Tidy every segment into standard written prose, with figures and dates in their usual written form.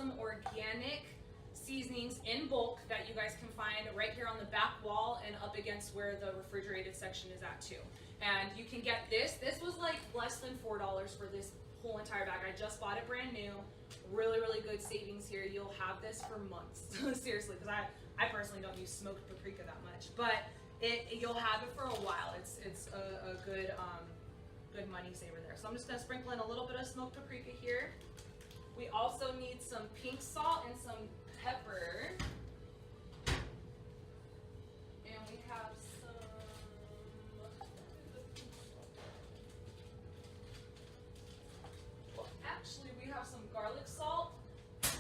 awesome organic seasonings in bulk that you guys can find right here on the back wall and up against where the refrigerated section is at too. And you can get this. This was like less than $4 for this whole entire bag. I just bought it brand new. Really, really good savings here. You'll have this for months, seriously, because I personally don't use smoked paprika that much, but you'll have it for a while. It's a good good money saver there. So I'm just gonna sprinkle in a little bit of smoked paprika here. We also need some pink salt and some pepper. And we have some, well, actually we have some garlic salt.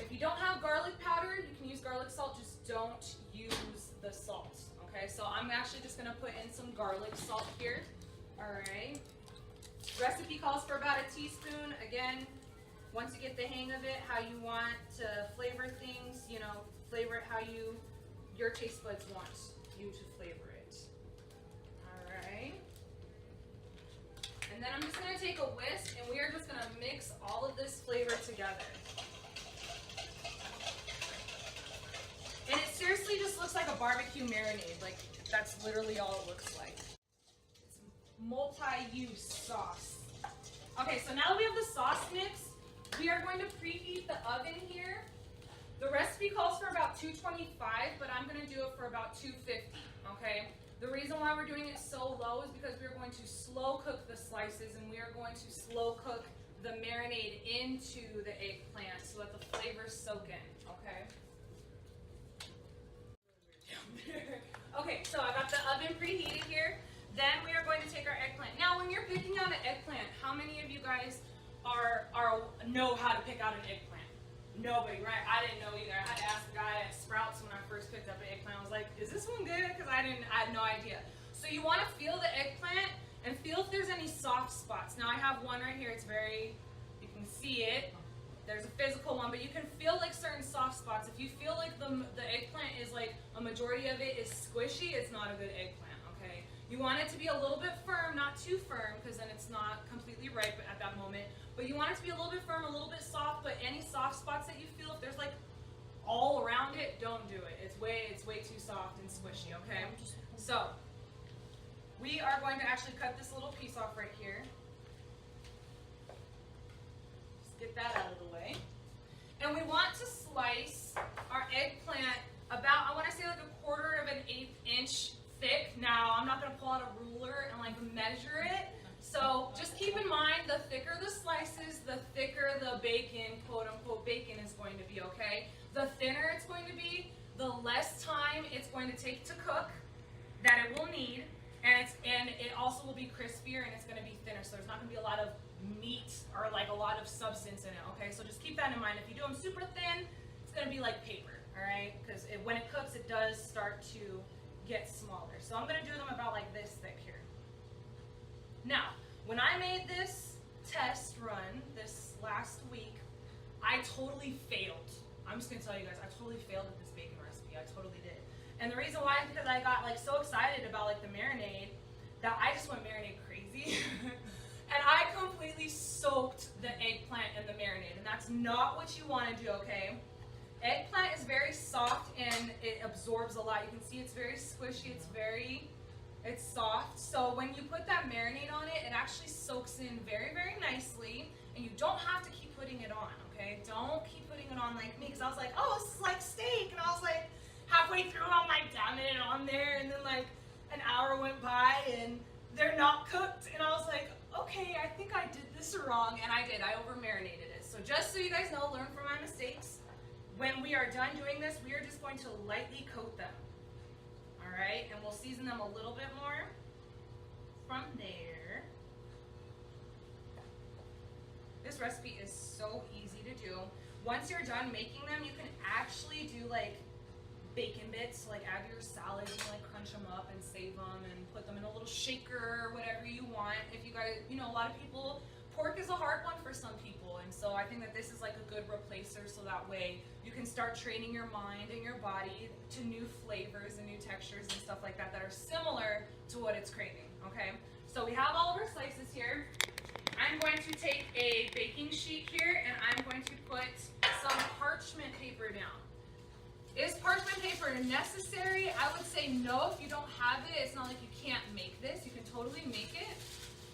If you don't have garlic powder, you can use garlic salt, just don't use the salt, okay? So I'm actually just gonna put in some garlic salt here, all right? Recipe calls for about a teaspoon. Again, once you get the hang of it, how you want to flavor things, you know, flavor it how your taste buds want you to flavor it. All right. And then I'm just gonna take a whisk and we are just gonna mix all of this flavor together. And it seriously just looks like a barbecue marinade. Like, that's literally all it looks like. It's multi-use sauce. Okay, so now that we have the sauce mix, we are going to preheat the oven here. The recipe calls for about 225, but I'm gonna do it for about 250, okay? The reason why we're doing it so low is because we're going to slow cook the slices and we are going to slow cook the marinade into the eggplant so that the flavors soak in, okay? Okay, so I got the oven preheated here. Then we are going to take our eggplant. Now, when you're picking out an eggplant, how many of you guys know how to pick out an eggplant? Nobody, right? I didn't know either. I had to ask the guy at Sprouts when I first picked up an eggplant. I was like, is this one good? Because I had no idea. So you want to feel the eggplant and feel if there's any soft spots. Now I have one right here. It's very, you can see it. There's a physical one, but you can feel like certain soft spots. If you feel like the eggplant is like a majority of it is squishy, it's not a good eggplant, okay? You want it to be a little bit firm, not too firm, because then it's not completely ripe at that moment. But you want it to be a little bit firm, a little bit soft, but any soft spots that you feel, if there's like all around it, don't do it. It's way too soft and squishy, okay? So, we are going to actually cut this little piece off right here. Get that out of the way. And we want to slice our eggplant about, I want to say like 1/4 of an 1/8 inch thick. Now, I'm not going to pull out a ruler and like measure it. So just keep in mind, the thicker the slices, the thicker the bacon, quote unquote bacon, is going to be, okay? The thinner it's going to be, the less time it's going to take to cook that it will need. And it also will be crispier and it's going to be thinner, so there's not going to be a lot of meat or like a lot of substance in it, okay? So just keep that in mind. If you do them super thin, it's going to be like paper, all right? Because when it cooks, it does start to get smaller. So I'm going to do them about like this thick here. Now, when I made this test run this last week, I totally failed. I'm just going to tell you guys, I totally failed at this bacon recipe. I totally did. And the reason why is because I got like so excited about like the marinade that I just went marinade crazy. And I completely soaked the eggplant in the marinade, and that's not what you want to do, okay? Eggplant is very soft and it absorbs a lot. You can see it's very squishy, it's soft. So when you put that marinade on it, it actually soaks in very, very nicely, and you don't have to keep putting it on, okay? Don't keep putting it on like me, because I was like, oh, this is like steak, and I was like, halfway through, I'm like, damn it, on there, and then like an hour went by, and they're not cooked, and I was like, okay, I think I did this wrong, and I did. I over-marinated it. So just so you guys know, learn from my mistakes. When we are done doing this, we are just going to lightly coat them, all right? And we'll season them a little bit more from there. This recipe is so easy to do. Once you're done making them, you can actually do like bacon bits, like add to your salad, you can like crunch them up and save them and put them in a little shaker or whatever you want. If you guys, you know, a lot of people, pork is a hard one for some people, and so I think that this is like a good replacer, so that way you can start training your mind and your body to new flavors and new textures and stuff like that that are similar to what it's craving, okay? So we have all of our slices here. I'm going to take a baking sheet here and I'm going to put some parchment necessary, I would say no. If you don't have it, it's not like you can't make this. You can totally make it.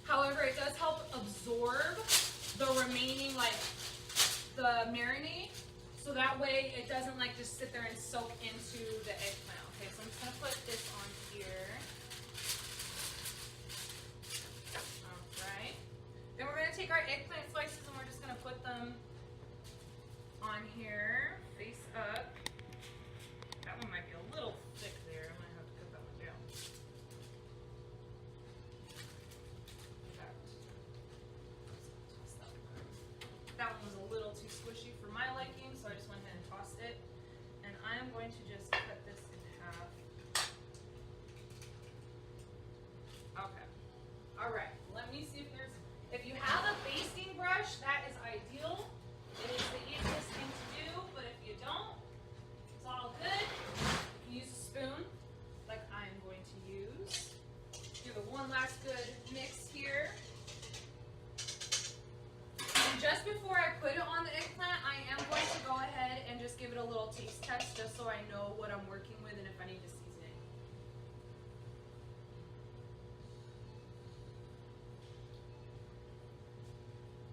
However, it does help absorb the remaining, like, the marinade, so that way it doesn't like just sit there and soak into the eggplant. Okay, so I'm just gonna put this on here. All right. Then we're gonna take our eggplant slices and we're just gonna put them on here, face up. That one might be a little thick there. I might have to cut that one down. That one was a little too squishy for my liking, so I just went ahead and tossed it. And I am going to just cut this in half. Okay. All right. Let me see if you have a basting brush, that is ideal. It is the easiest thing to do, but if you don't, it's all good. You can use a spoon, like I'm going to use. Give it one last good mix here. And just before I put it on the eggplant, I am going to go ahead and just give it a little taste test, just so I know what I'm working with and if I need to season it.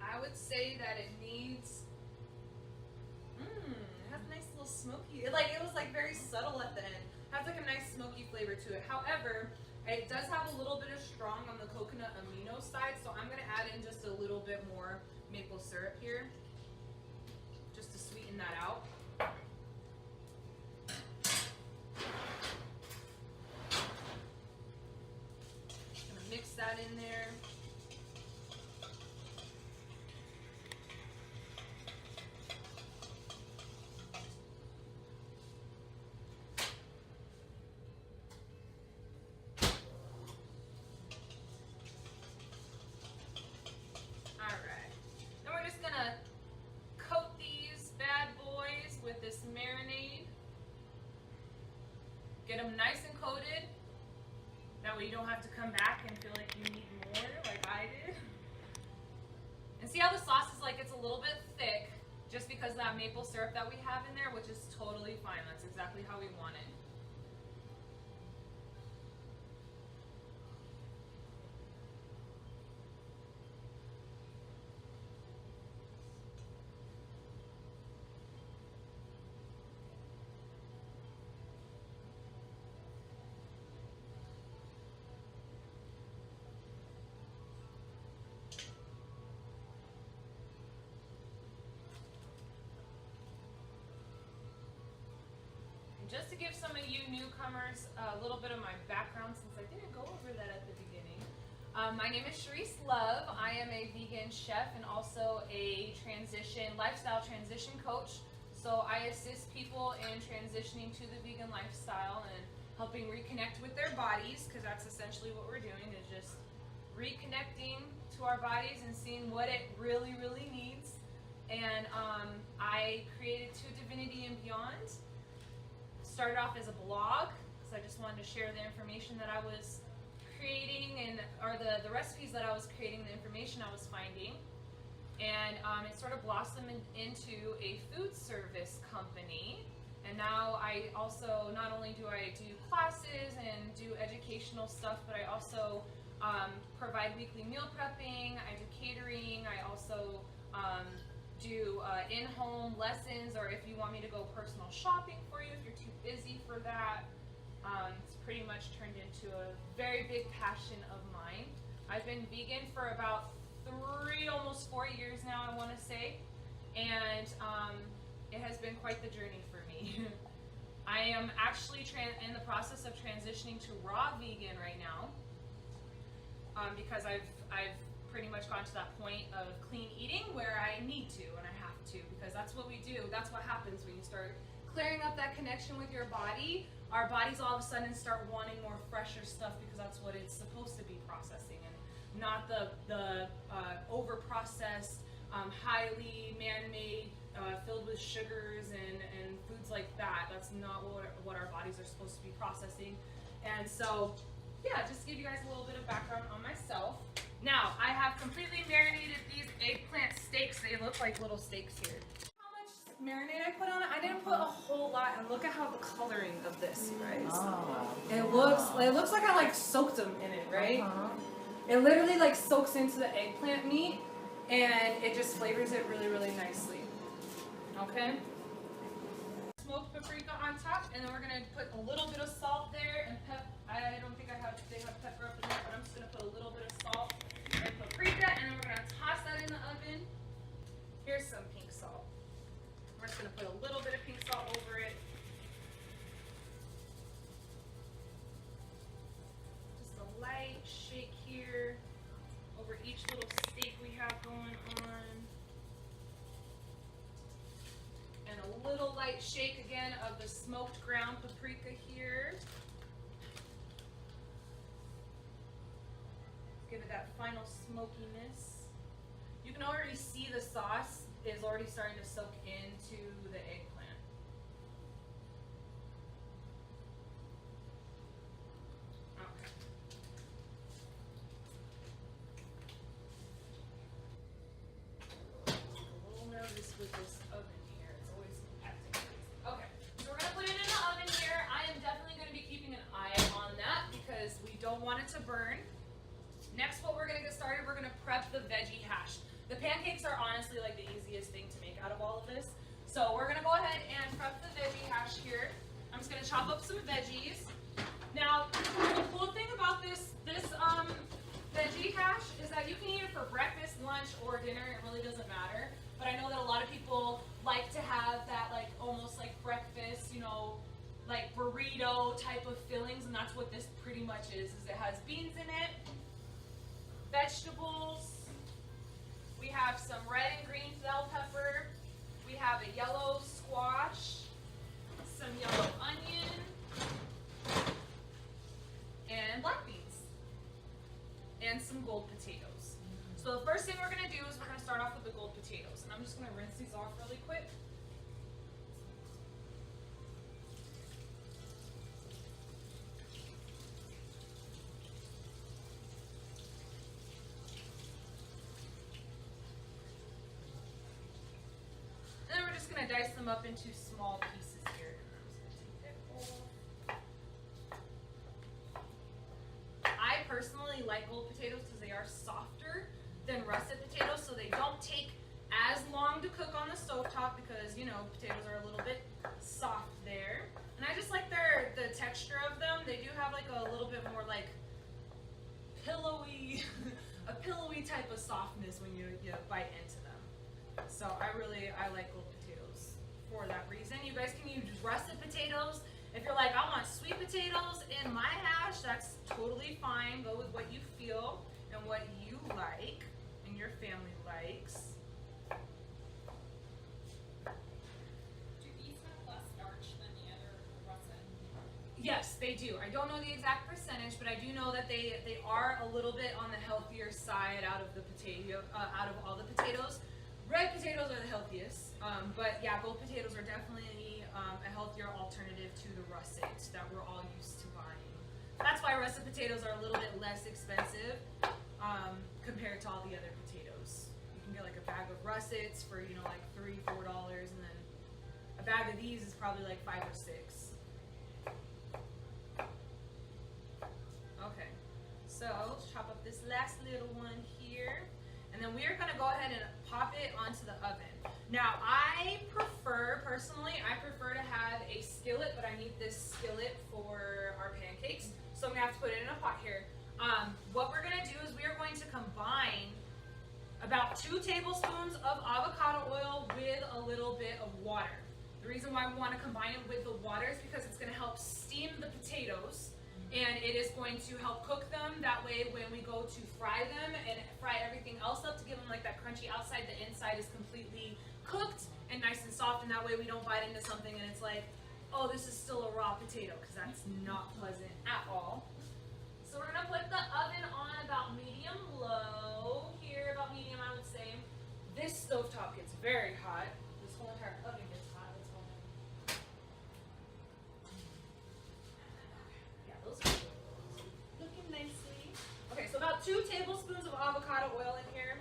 I would say that it needs, it has a nice little smoky, it was like very subtle at the end. It has like a nice smoky flavor to it. However, it does have a little bit of strong on the coconut amino side, so I'm gonna add in just a little bit more maple syrup here, just to sweeten that out. Gonna mix that in there. This marinade, get them nice and coated, that way you don't have to come back and feel like you need more like I did. And see how the sauce is like, it's a little bit thick just because of that maple syrup that we have in there, which is totally fine. That's exactly how we want it. Just to give some of you newcomers a little bit of my background, since I didn't go over that at the beginning. My name is Cherice Love. I am a vegan chef and also a lifestyle transition coach. So I assist people in transitioning to the vegan lifestyle and helping reconnect with their bodies, because that's essentially what we're doing, is just reconnecting to our bodies and seeing what it really, really needs. And I created To Divinity and Beyond. Started off as a blog, because I just wanted to share the information that I was creating, or the recipes that I was creating, the information I was finding. And it sort of blossomed into a food service company. And now I also, not only do I do classes and do educational stuff, but I also provide weekly meal prepping, I do catering, I also do in-home lessons, or if you want me to go personal shopping for you, if you're too busy for that. It's pretty much turned into a very big passion of mine. I've been vegan for about almost 4 years now, I want to say, and it has been quite the journey for me. I am actually in the process of transitioning to raw vegan right now, because I've pretty much gone to that point of clean eating where I need to and I have to, because that's what we do. That's what happens when you start clearing up that connection with your body. Our bodies all of a sudden start wanting more fresher stuff, because that's what it's supposed to be processing, and not the over-processed, highly man-made, filled with sugars and foods like that. That's not what our bodies are supposed to be processing. And so, yeah, just to give you guys a little bit of background on myself. Now, I have completely marinated these eggplant steaks. They look like little steaks here. How much marinade I put on it. I didn't put a whole lot, and look at how the coloring of this, you guys. Oh. It looks like I like soaked them in it, right? Uh-huh. It literally like soaks into the eggplant meat, and it just flavors it really, really nicely. Okay. Smoked paprika on top, and then we're gonna put a little bit of salt there and I don't think they have pepper up in there, but I'm just gonna put a little bit of salt and paprika, and then we're gonna toss that in the oven. Here's some pink salt. We're just gonna put a little bit of pink salt over it. Just a light shake here over each little steak we have going on. And a little light shake again of the smoked ground paprika here. Give it that final smokiness. You can already see the sauce is already starting to soak into the eggplant. Okay. A little nervous with this oven here. It's always acting crazy. Okay, so we're gonna put it in the oven here. I am definitely gonna be keeping an eye on that because we don't want it to burn. Next, what we're gonna get started, we're gonna prep the veggie hash. The pancakes are honestly like the easiest thing to make out of all of this. So we're gonna go ahead and prep the veggie hash here. I'm just gonna chop up some veggies. Now, the cool thing about this veggie hash is that you can eat it for breakfast, lunch, or dinner. It really doesn't matter. But I know that a lot of people like to have that like almost like breakfast, you know, like burrito type of fillings, and that's what this pretty much is it has beans in it, vegetables. We have some red and green bell pepper. We have a yellow squash, some yellow onion, and black beans, and some gold potatoes. So the first thing we're gonna do is we're gonna start off with the gold potatoes, and I'm just gonna rinse these off really quick. Going to dice them up into small pieces here. I personally like gold potatoes because they are softer than russet potatoes, so they don't take as long to cook on the stovetop because, you know, potatoes are a little bit soft there. And I just like the texture of them. They do have like a little bit more like pillowy, a pillowy type of softness when you bite into them. So I like gold potatoes for that reason. You guys can use russet potatoes. If you're like, I want sweet potatoes in my hash, that's totally fine. Go with what you feel and what you like and your family likes. Do these have less starch than the other russet? Yes, they do. I don't know the exact percentage, but I do know that they are a little bit on the healthier side out of all the potatoes. Red potatoes are the healthiest, but yeah, gold potatoes are definitely a healthier alternative to the russets that we're all used to buying. That's why russet potatoes are a little bit less expensive compared to all the other potatoes. You can get like a bag of russets for, you know, like $3-4, and then a bag of these is probably like $5 or $6. Okay, so let's chop up this last little one here. And then we are going to go ahead and pop it onto the oven. Now, personally, I prefer to have a skillet, but I need this skillet for our pancakes. So I'm going to have to put it in a pot here. What we're going to do is we are going to combine about 2 tablespoons of avocado oil with a little bit of water. The reason why we want to combine it with the water is because it's going to help steam the potatoes. And it is going to help cook them. That way, when we go to fry them and fry everything else up to give them like that crunchy outside, the inside is completely cooked and nice and soft. And that way we don't bite into something and it's like, oh, this is still a raw potato, because that's not pleasant at all. So we're gonna put the oven on about medium low here, about medium I would say. This stovetop gets very hot. This whole entire oven gets hot. Let's go ahead. Those are looking nicely. Okay, so about 2 tablespoons of avocado oil in here.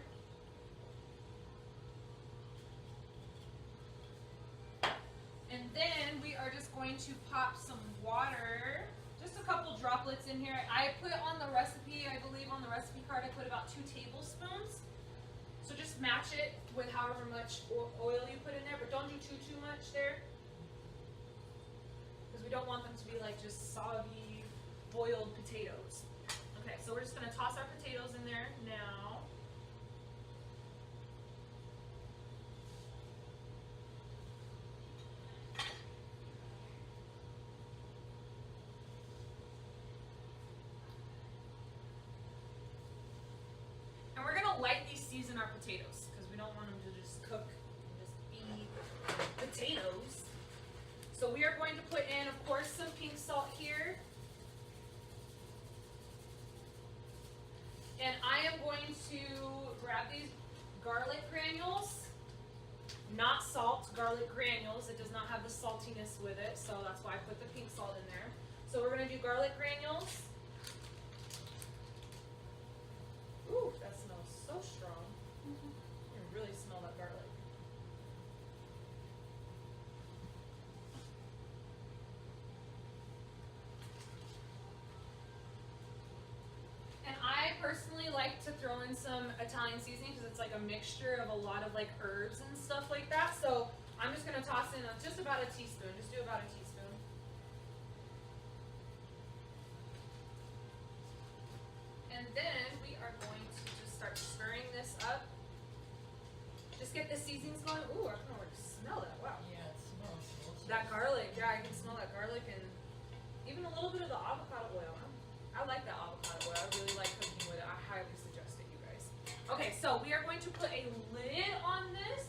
going to pop some water, just a couple droplets in here. I put on the recipe, I believe on the recipe card, I put about 2 tablespoons. So just match it with however much oil you put in there, but don't do too much there. Because we don't want them to be like just soggy, boiled potatoes. Okay, so we're just gonna toss our potatoes in there now. And we're gonna lightly season our potatoes because we don't want them to just cook and just be potatoes. So we are going to put in, of course, some pink salt here. And I am going to grab these garlic granules, not salt, garlic granules. It does not have the saltiness with it, so that's why I put the pink salt in there. So we're gonna do garlic granules. Ooh, that smells so strong. You can really smell that garlic. And I personally like to throw in some Italian seasoning because it's like a mixture of a lot of like herbs and stuff like that. So I'm just gonna toss in just about a teaspoon. Just do about a teaspoon. And then we are going to just start stirring this up. Just get the seasonings going. Ooh, I can already smell that. Wow. Yeah, it smells delicious. That garlic, yeah, I can smell that garlic and even a little bit of the avocado oil. I like that avocado oil. I really like cooking with it. I highly suggest it, you guys. Okay, so we are going to put a lid on this.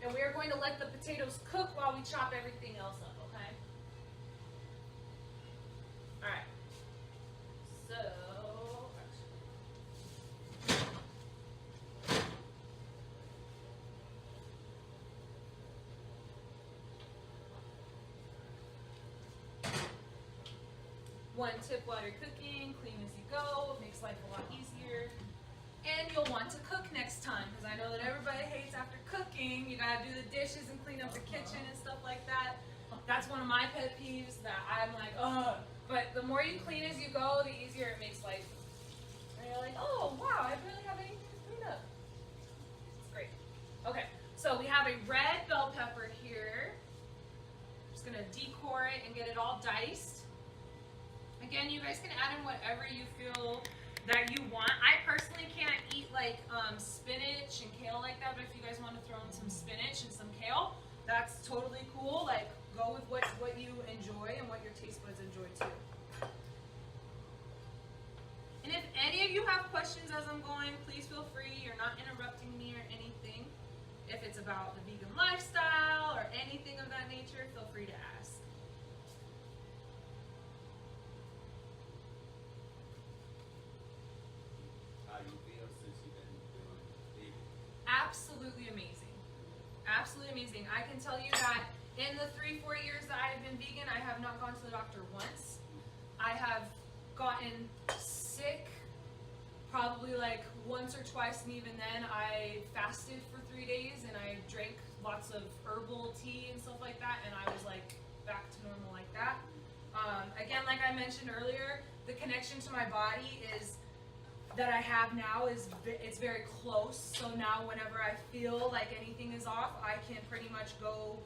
And we are going to let the potatoes cook while we chop everything else up, okay? Alright. So, one tip while you're cooking, clean as you go, it makes life a lot easier. And you'll want to cook next time, because I know that everybody hates after cooking, you gotta do the dishes and clean up the kitchen and stuff like that. That's one of my pet peeves that I'm like, ugh. But the more you clean as you go, the easier it makes life. And you're like, oh wow, I really have anything to clean up. It's great. Okay, so we have a red bell pepper here. Just gonna decor it and get it all diced. Again, you guys can add in whatever you feel that you want. I personally can't eat like spinach and kale like that, but if you guys want to throw in some spinach and some kale, that's totally cool. Like, go with what you enjoy and what your taste buds enjoy too. And if any of you have questions as I'm going, please feel free. You're not interrupting me or anything. If it's about the vegan lifestyle or anything of that nature, feel free to ask. How you feel since you've been doing vegan? Absolutely amazing. Absolutely amazing. I can tell you that in the 3-4 years that I have been vegan, I have not gone to the doctor once. I have gotten sick probably like once or twice, and even then I fasted for 3 days and I drank lots of herbal tea and stuff like that, and I was like back to normal like that. Again, like I mentioned earlier, the connection to my body is that I have now it's very close. So now whenever I feel like anything is off, I can pretty much go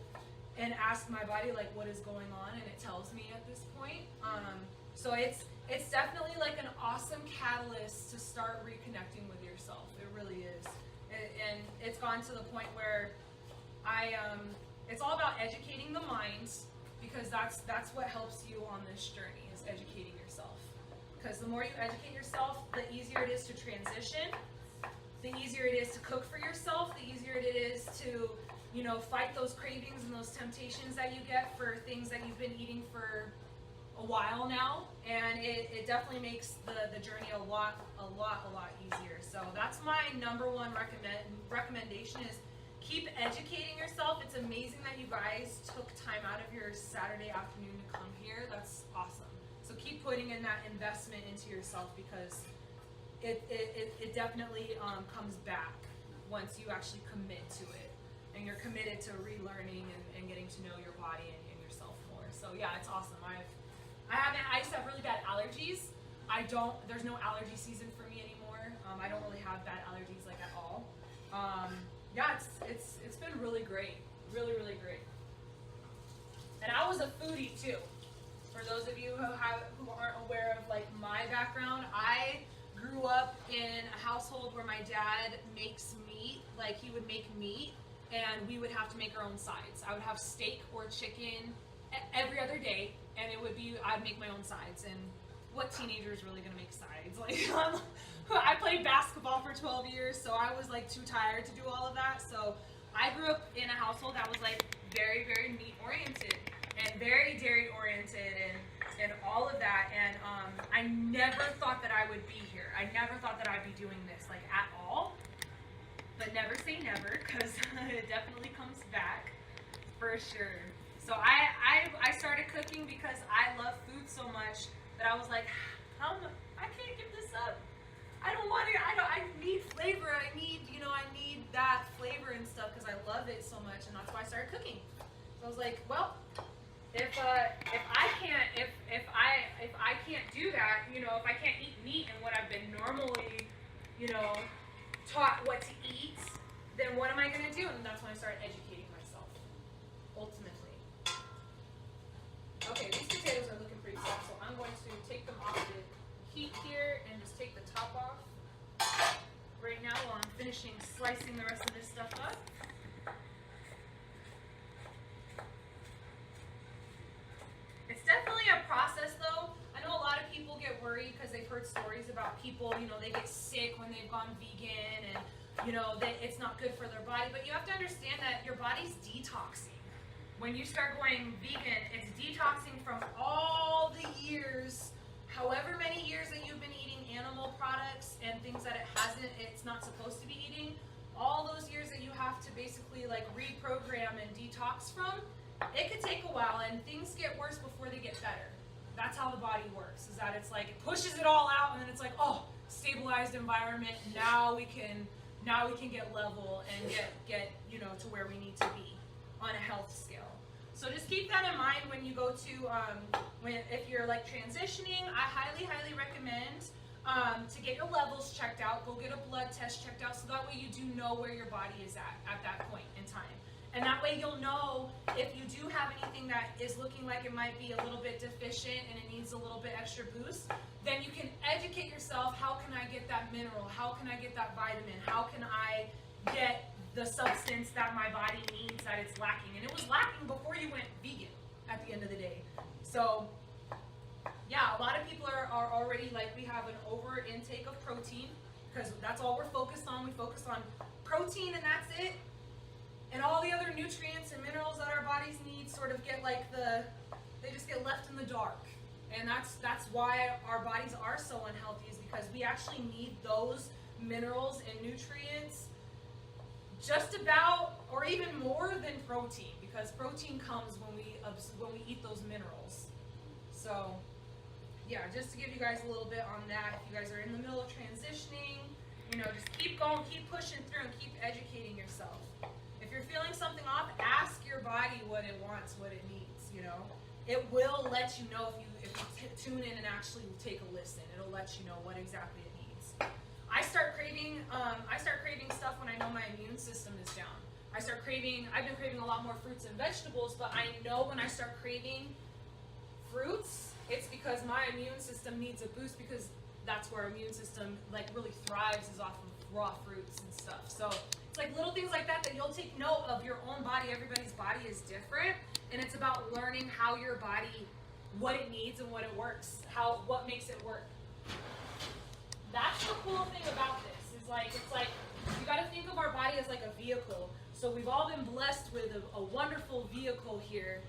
and ask my body like what is going on, and it tells me at this point. So it's definitely like an awesome catalyst to start reconnecting with yourself. It really is. And it's gone to the point where it's all about educating the mind, because that's what helps you on this journey, is educating yourself. Because the more you educate yourself, the easier it is to transition, the easier it is to cook for yourself, the easier it is to, you know, fight those cravings and those temptations that you get for things that you've been eating for a while now. And it definitely makes the journey a lot easier. So that's my number one recommendation is keep educating yourself. It's amazing that you guys took time out of your Saturday afternoon to come here. That's awesome. So keep putting in that investment into yourself, because it definitely comes back once you actually commit to it. and you're committed to relearning and getting to know your body and yourself more. So yeah, it's awesome. I used to have really bad allergies. There's no allergy season for me anymore. I don't really have bad allergies like at all. Yeah, it's been really great, really, really great. And I was a foodie too. For those of you who aren't aware of like my background, I grew up in a household where my dad makes meat. Like he would make meat, and we would have to make our own sides. I would have steak or chicken every other day, and I'd make my own sides. And what teenager is really gonna make sides? Like I played basketball for 12 years, so I was like too tired to do all of that. So I grew up in a household that was like very, very meat oriented and very dairy oriented and all of that. And I never thought that I would be here. I never thought that I'd be doing this like at all. But never say never, because it definitely comes back for sure. So I started cooking because I love food so much that I was like, I can't give this up. I don't want it. I need flavor. I need that flavor and stuff because I love it so much, and that's why I started cooking. So I was like, well, if I can't do that, if I can't eat meat and what I've been normally, taught what to eat, then what am I going to do? And that's when I started educating myself, ultimately. Okay, these potatoes are looking pretty soft, so I'm going to take them off the heat here and just take the top off right now while I'm finishing slicing the rest of this stuff up. It's definitely a process though. I know a lot of people get worried because they've heard stories about people, they get sick when they've gone vegan and, that it's not good for their body. But you have to understand that your body's detoxing. When you start going vegan, it's detoxing from all the years, however many years that you've been eating animal products and things that it's not supposed to be eating. All those years that you have to basically like reprogram and detox from, it could take a while, and things get worse before they get better. That's how the body works, is that it's like it pushes it all out, and then it's like, oh, stabilized environment, now we can get level and get to where we need to be on a health scale. So just keep that in mind when you go to if you're like transitioning. I highly recommend to get your levels checked out. Go get a blood test checked out, so that way you do know where your body is at that point in time. And that way you'll know if you do have anything that is looking like it might be a little bit deficient and it needs a little bit extra boost, then you can educate yourself, how can I get that mineral? How can I get that vitamin? How can I get the substance that my body needs that it's lacking? And it was lacking before you went vegan at the end of the day. So yeah, a lot of people are already like, we have an over intake of protein because that's all we're focused on. We focus on protein and that's it. And all the other nutrients and minerals that our bodies need sort of get like they just get left in the dark. And that's why our bodies are so unhealthy, is because we actually need those minerals and nutrients just about, or even more than protein, because protein comes when we eat those minerals. So yeah, just to give you guys a little bit on that, if you guys are in the middle of transitioning, just keep going, keep pushing through, and keep educating yourself. If you're feeling something off, ask your body what it wants, what it needs. It will let you know if you tune in and actually take a listen. It'll let you know what exactly it needs. I start craving stuff when I know my immune system is down. I've been craving a lot more fruits and vegetables, but I know when I start craving fruits, it's because my immune system needs a boost, because that's where our immune system like really thrives, is off of raw fruits and stuff. So it's like little things like that you'll take note of your own body. Everybody's body is different, and it's about learning how your body, what it needs and what it works, what makes it work. That's the cool thing about this, is like, it's like, you gotta think of our body as like a vehicle. So we've all been blessed with a wonderful vehicle here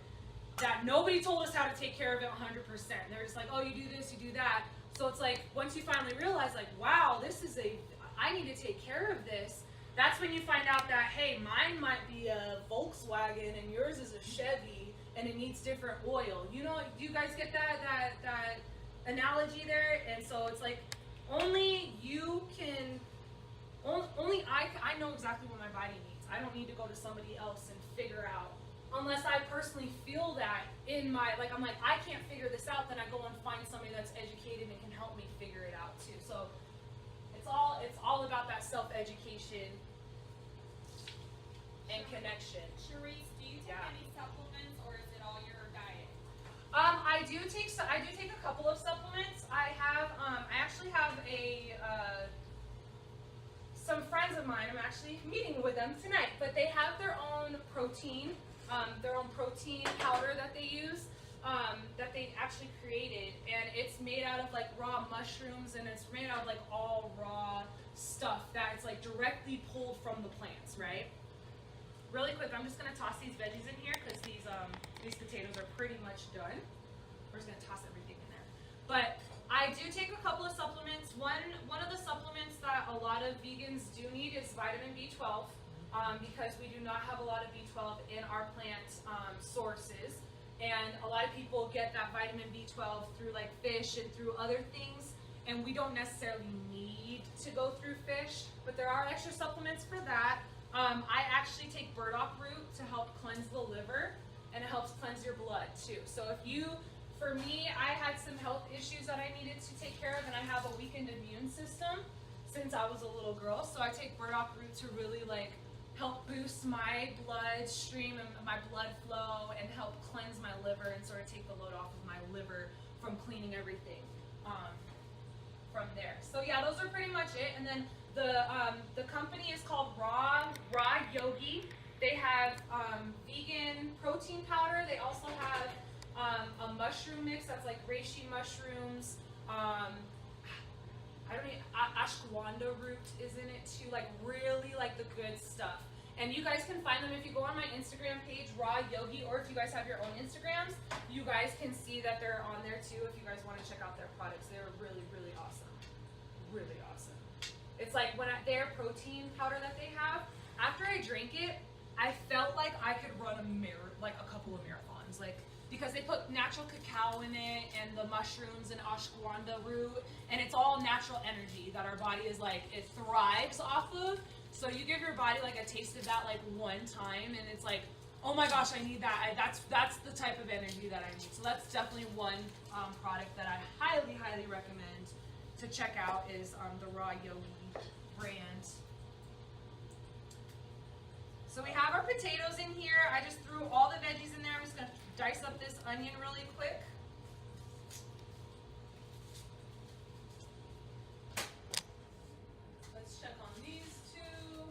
that nobody told us how to take care of it 100%. They're just like, oh, you do this, you do that. So it's like, once you finally realize like, wow, I need to take care of this. That's when you find out that, hey, mine might be a Volkswagen and yours is a Chevy, and it needs different oil. Do you guys get that analogy there? And so it's like, only you can only I know exactly what my body needs. I don't need to go to somebody else and figure out, unless I personally feel that in my, like, I'm like, I can't figure this out, then I go and find somebody that's educated and can help me figure it out too. So it's all about that self-education and connection. Cherice, do you take any supplements, or is it all your diet? I do take a couple of supplements. I actually have some friends of mine. I'm actually meeting with them tonight, but they have their own protein powder that they use, that they actually created, and it's made out of like raw mushrooms, and it's made out of like all raw stuff that's like directly pulled from the plants, right? Really quick, I'm just gonna toss these veggies in here because these potatoes are pretty much done. We're just gonna toss everything in there. But I do take a couple of supplements. One of the supplements that a lot of vegans do need is vitamin B12, because we do not have a lot of B12 in our plant sources. And a lot of people get that vitamin B12 through like fish and through other things, and we don't necessarily need to go through fish, but there are extra supplements for that. I actually take burdock root to help cleanse the liver, and it helps cleanse your blood too. So for me, I had some health issues that I needed to take care of, and I have a weakened immune system since I was a little girl. So I take burdock root to really like help boost my bloodstream and my blood flow and help cleanse my liver and sort of take the load off of my liver from cleaning everything from there. So yeah, those are pretty much it. And then the company is called Raw Yogi. They have vegan protein powder. They also have a mushroom mix that's like reishi mushrooms. Ashwagandha root is in it too, like really like the good stuff. And you guys can find them if you go on my Instagram page, Raw Yogi, or if you guys have your own Instagrams, you guys can see that they're on there too if you guys want to check out their products. They're really, really awesome. Really awesome. It's like their protein powder that they have, after I drank it, I felt like I could run a couple of marathons. Like, because they put natural cacao in it and the mushrooms and ashwagandha root, and it's all natural energy that our body is like, it thrives off of. So you give your body like a taste of that like one time, and it's like, oh my gosh, I need that. That's the type of energy that I need. So that's definitely one product that I highly, highly recommend to check out is the Raw Yogi brand. So we have our potatoes in here. I just threw all the veggies in there. I'm just gonna dice up this onion really quick. Let's check on these two.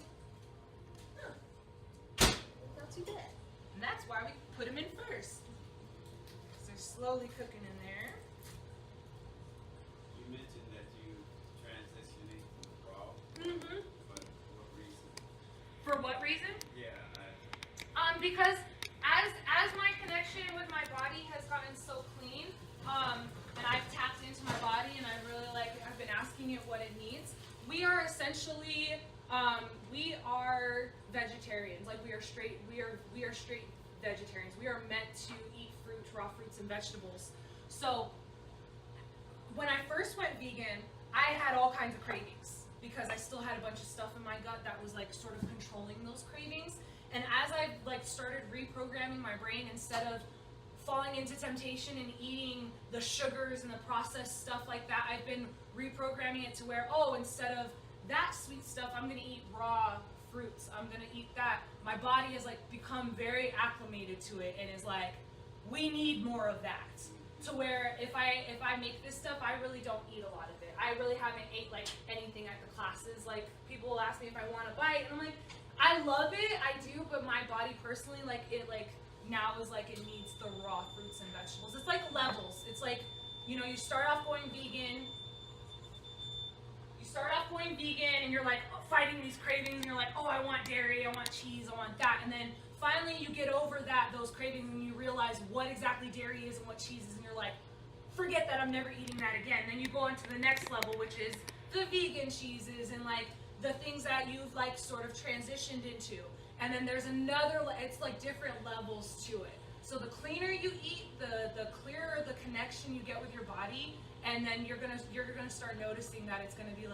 Not too bad. And that's why we put them in first. So they're slowly cooking in there. You mentioned that you transitioning from raw. Mm-hmm. But what reason? For what reason? Yeah, Because as my connection with my body has gotten so clean, and I've tapped into my body, and I really I've been asking it what it needs. We are essentially, we are vegetarians. Like we are straight vegetarians. We are meant to eat fruit, raw fruits and vegetables. So when I first went vegan, I had all kinds of cravings because I still had a bunch of stuff in my gut that was like sort of controlling those cravings. And as I started reprogramming my brain, instead of falling into temptation and eating the sugars and the processed stuff like that, I've been reprogramming it to where, instead of that sweet stuff, I'm gonna eat raw fruits. I'm gonna eat that. My body has become very acclimated to it and is like, we need more of that. To where if I make this stuff, I really don't eat a lot of it. I really haven't ate anything at the classes. Like people will ask me if I want to bite, and I'm like, I love it, I do, but my body personally, now is it needs the raw fruits and vegetables. It's like levels. It's like, you start off going vegan. And you're fighting these cravings, and you're like, oh, I want dairy, I want cheese, I want that. And then finally you get over those cravings, and you realize what exactly dairy is and what cheese is, and you're like, forget that, I'm never eating that again. Then you go into the next level, which is the vegan cheeses and the things that you've sort of transitioned into. And then there's another, it's different levels to it. So the cleaner you eat, the clearer the connection you get with your body, and then you're gonna start noticing that it's gonna be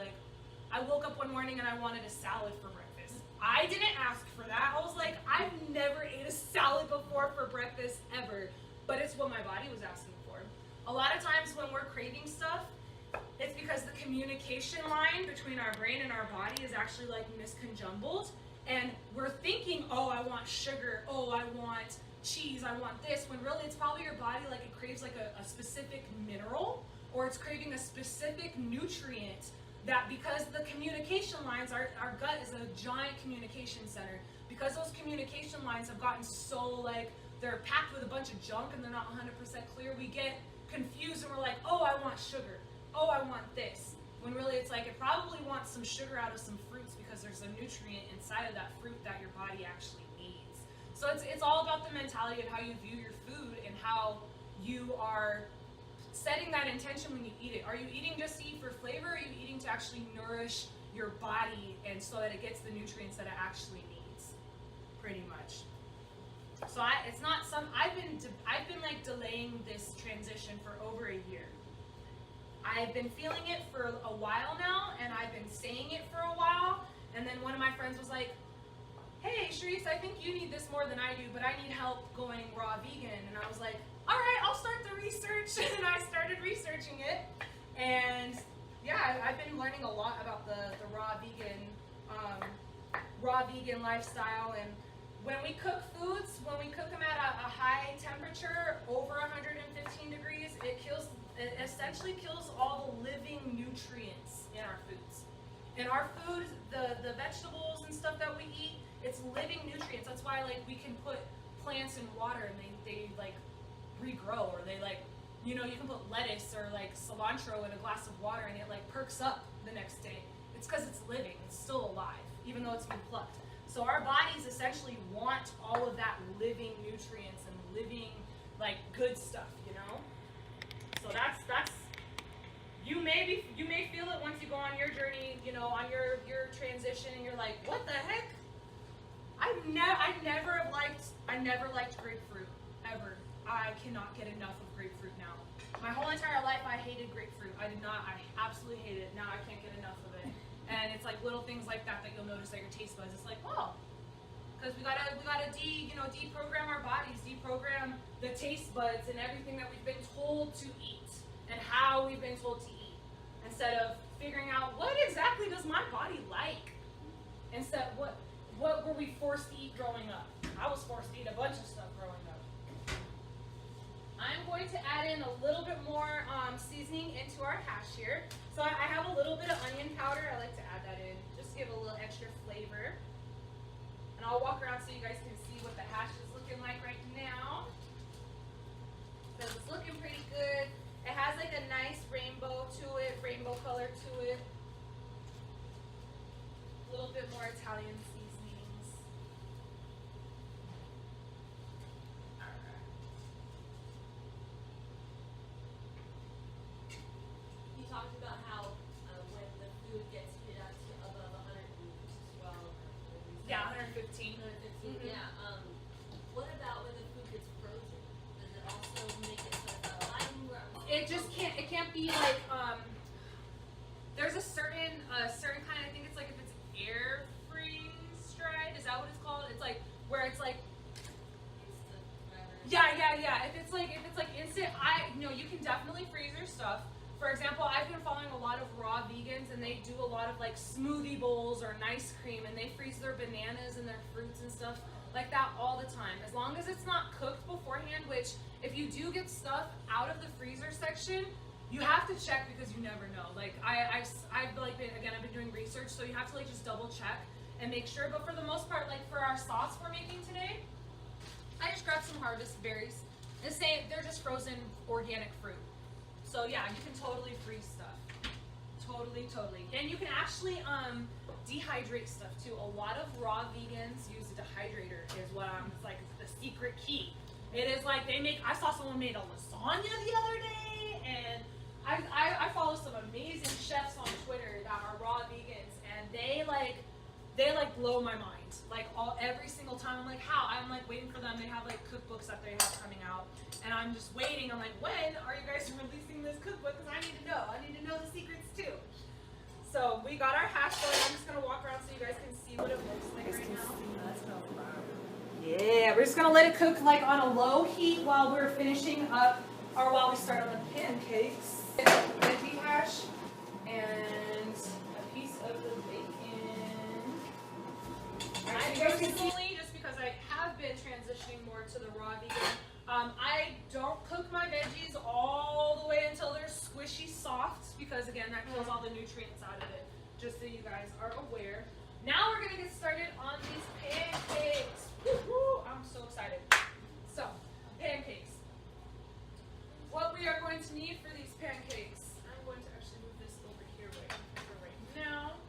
I woke up one morning and I wanted a salad for breakfast. I didn't ask for that. I was like, I've never ate a salad before for breakfast ever, but it's what my body was asking for. A lot of times when we're craving stuff, it's because the communication line between our brain and our body is actually like misconjumbled, and we're thinking, oh, I want sugar, oh, I want cheese, I want this, when really it's probably your body, like it craves like a specific mineral, or it's craving a specific nutrient that, because the communication lines, our gut is a giant communication center, because those communication lines have gotten so like, they're packed with a bunch of junk and they're not 100% clear, we get confused and we're like, oh, I want sugar, oh, I want this, when really it's like it probably wants some sugar out of some fruits because there's a nutrient inside of that fruit that your body actually needs. So it's all about the mentality of how you view your food and how you are setting that intention when you eat it. Are you eating just to eat for flavor, or are you eating to actually nourish your body and so that it gets the nutrients that it actually needs? Pretty much. So I've been like delaying this transition for over a year. I've been feeling it for a while now, and I've been saying it for a while, and then one of my friends was like, hey, Cherice, I think you need this more than I do, but I need help going raw vegan. And I was like, all right, I'll start the research. And I started researching it. And yeah, I've been learning a lot about the raw vegan lifestyle. And when we cook foods, when we cook them at a high temperature, over 115 degrees, it essentially kills all the living nutrients in our foods. In our food, the vegetables and stuff that we eat, it's living nutrients. That's why like we can put plants in water and they like regrow, or they like, you know, you can put lettuce or like cilantro in a glass of water and it like perks up the next day. It's because it's living, it's still alive, even though it's been plucked. So our bodies essentially want all of that living nutrients and living like good stuff, you know? So that's you may feel it once you go on your journey, you know, on your transition, and you're like, what the heck? I never liked grapefruit, ever. I cannot get enough of grapefruit now. My whole entire life I hated grapefruit. I absolutely hate it. Now I can't get enough of it. And it's like little things like that you'll notice that your taste buds, it's like, oh, because we gotta deprogram our bodies, deprogram the taste buds and everything that we've been told to eat and how we've been told to eat, instead of figuring out what exactly does my body like. Instead, what were we forced to eat growing up? I was forced to eat a bunch of stuff growing up. I'm going to add in a little bit more seasoning into our hash here. So I have a little bit of onion powder. I like to add that in, just to give a little extra flavor. And I'll walk around so you guys can see what the hash is looking like right now. So it's looking pretty good. It has like a nice rainbow to it, rainbow color to it. A little bit more Italian seasonings. Alright. You talked about how when the food gets heated up to above 112 or Yeah, 115. 115. Mhm. Yeah. What about when the food gets frozen? Does it also make it sort of alive? It just can't. It can't be like there's a certain kind. I think it's like if it's air freeze dried. Is that what it's called? It's like where it's like. Instant, whatever. Yeah. If it's like instant, you can definitely freeze your stuff. For example, I've been following a lot of raw vegans, and they do a lot of like smoothie bowls or ice cream, and they freeze their bananas and their fruits and stuff like that all the time. As long as it's not cooked beforehand, which if you do get stuff out of the freezer section, you have to check because you never know. Like I've been doing research, so you have to like just double check and make sure. But for the most part, like for our sauce we're making today, I just grabbed some harvest berries. And say they're just frozen organic fruit. So yeah, you can totally freeze stuff. Totally. And you can actually dehydrate stuff too. A lot of raw vegans use a dehydrator is what it's like the secret key. It is like I saw someone made a lasagna the other day, and I follow some amazing chefs on Twitter that are raw vegans, and they blow my mind. Like every single time, I'm like, how? I'm like waiting for them. They have like cookbooks that they have coming out, and I'm just waiting. I'm like, when are you guys releasing this cookbook? Because I need to know. I need to know the secrets too. So we got our hash going. I'm just gonna walk around so you guys can see what it looks like right now. Yeah, we're just gonna let it cook like on a low heat while we're finishing up, or while we start on the pancakes. Veggie hash and a piece of the bacon. I personally, just because I have been transitioning more to the raw vegan, I don't cook my veggies all the way until they're squishy soft, because again, that kills all the nutrients out of it, just so you guys are aware. Now we're gonna get started on these pancakes. Woo-hoo! I'm so excited. So, pancakes. What we are going to need for these pancakes, I'm going to actually move this over here for right now.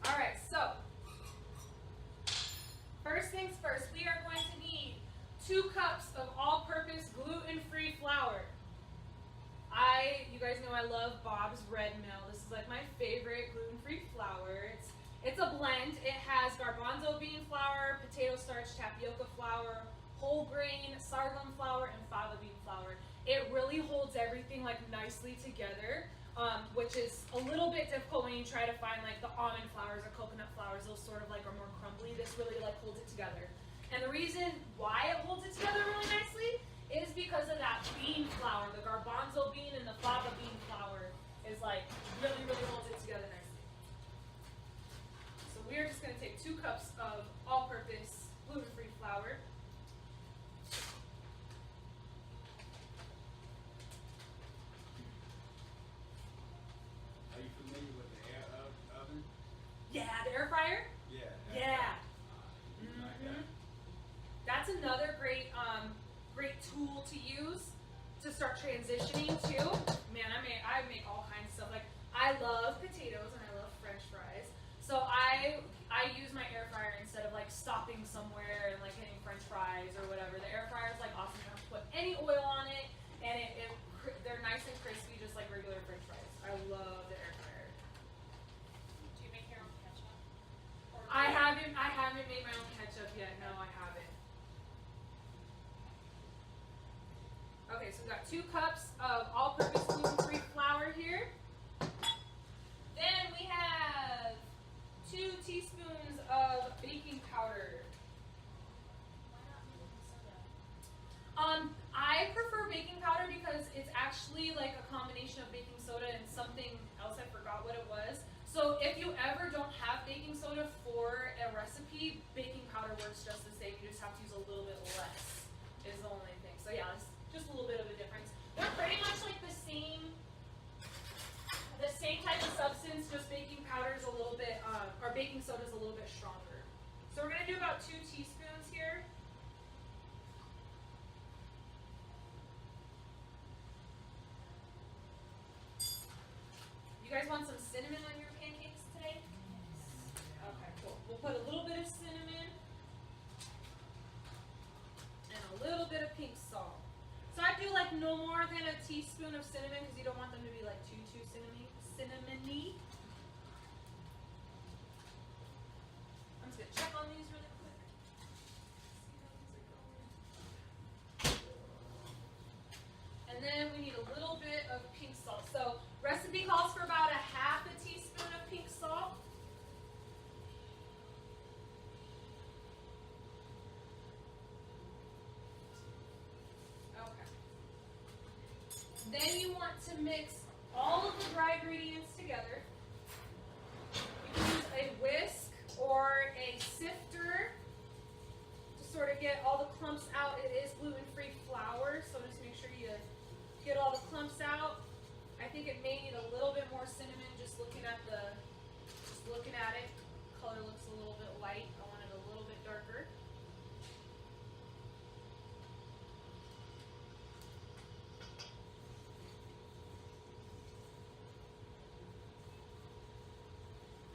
Alright, so first things first, we are going to need 2 cups of all-purpose gluten-free flour. You guys know I love Bob's Red Mill. This is like my favorite gluten-free flour. It's a blend. It has garbanzo bean flour, potato starch, tapioca flour, whole grain, sorghum flour, and fava bean flour. It really holds everything like nicely together, which is a little bit difficult when you try to find like the almond flours or coconut flours. Those sort of like are more crumbly. This really like holds it together. And the reason why it holds it together really nicely is because of that bean flour. The garbanzo bean and the fava bean flour is like really holds it together nicely. So we are just going to take 2 cups of all-purpose gluten-free flour. Are you familiar with the air oven? Yeah, the air fryer. Yeah. Yeah. Like that. That's another great tool to use to start transitioning to. Man, I make all kinds of stuff. Like I love potatoes and I love French fries. So I use my air fryer instead of like stopping somewhere and like getting French fries or whatever. The air fryer is like awesome. You don't have to put any oil on it, and they're nice and crispy just like regular French fries. I love the air fryer. Do you make your own ketchup? Or I haven't made my own ketchup yet. No, I haven't. Okay, so we've got 2 cups of all-purpose gluten-free flour here. Then we have 2 teaspoons of baking powder. Why not baking soda? I prefer baking powder because it's actually like a combination of baking soda and something else. I forgot what it was. So if you ever don't have baking soda for a recipe, baking powder works just the same. You just have to use a little bit less is the only thing. So yeah, it's just a little bit of a difference. They're pretty much like the same type of substance, just baking powder is a little bit, or baking soda is a little bit stronger. So we're gonna do about 2 teaspoons here. You guys want some cinnamon on your pancakes today? Okay, cool. We'll put a little bit of cinnamon and a little bit of pink salt. So I do like no more than a teaspoon of cinnamon because you don't want them to be like too cinnamony. I'm just gonna check on these really quick. See how these are going. And then we need a little bit of pink salt. So recipe calls for about a half a teaspoon of pink salt. Okay. Then you want to mix all of the dry ingredients together. You can use a whisk or a sifter to sort of get all the clumps out. It is gluten-free flour, so just make sure you get all the clumps out. I think it may need a little bit more cinnamon. Just looking at it, color looks a little bit light. I want it a little bit darker.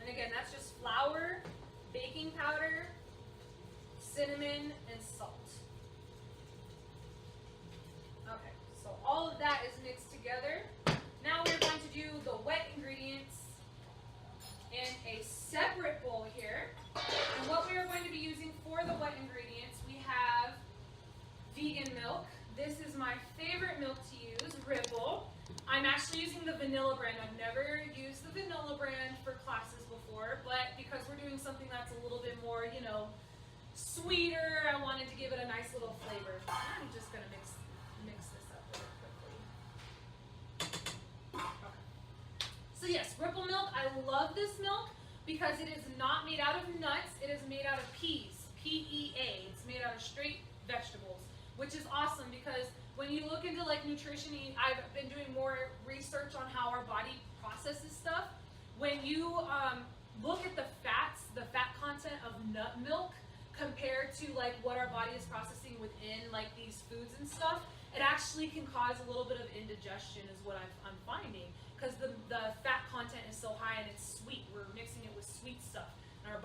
And again, that's just flour, baking powder, cinnamon, and salt. Okay, so all of that is mixed together. Now we're going to do the wet ingredients in a separate bowl here. And what we are going to be using for the wet ingredients, we have vegan milk. This is my favorite milk to use, Ripple. I'm actually vanilla brand. I've never used the vanilla brand for classes before, but because we're doing something that's a little bit more, you know, sweeter, I wanted to give it a nice little flavor. I'm just gonna mix this up really quickly. Okay. So yes, Ripple milk. I love this milk because it is not made out of nuts. It is made out of peas, PEA. It's made out of straight vegetables, which is awesome because when you look into like nutrition, I've been doing more research on how our body processes stuff. When you look at the fat content of nut milk compared to like what our body is processing within like these foods and stuff, it actually can cause a little bit of indigestion is what I'm finding, because the fat content is so high and it's sweet. We're mixing it with sweet stuff. And our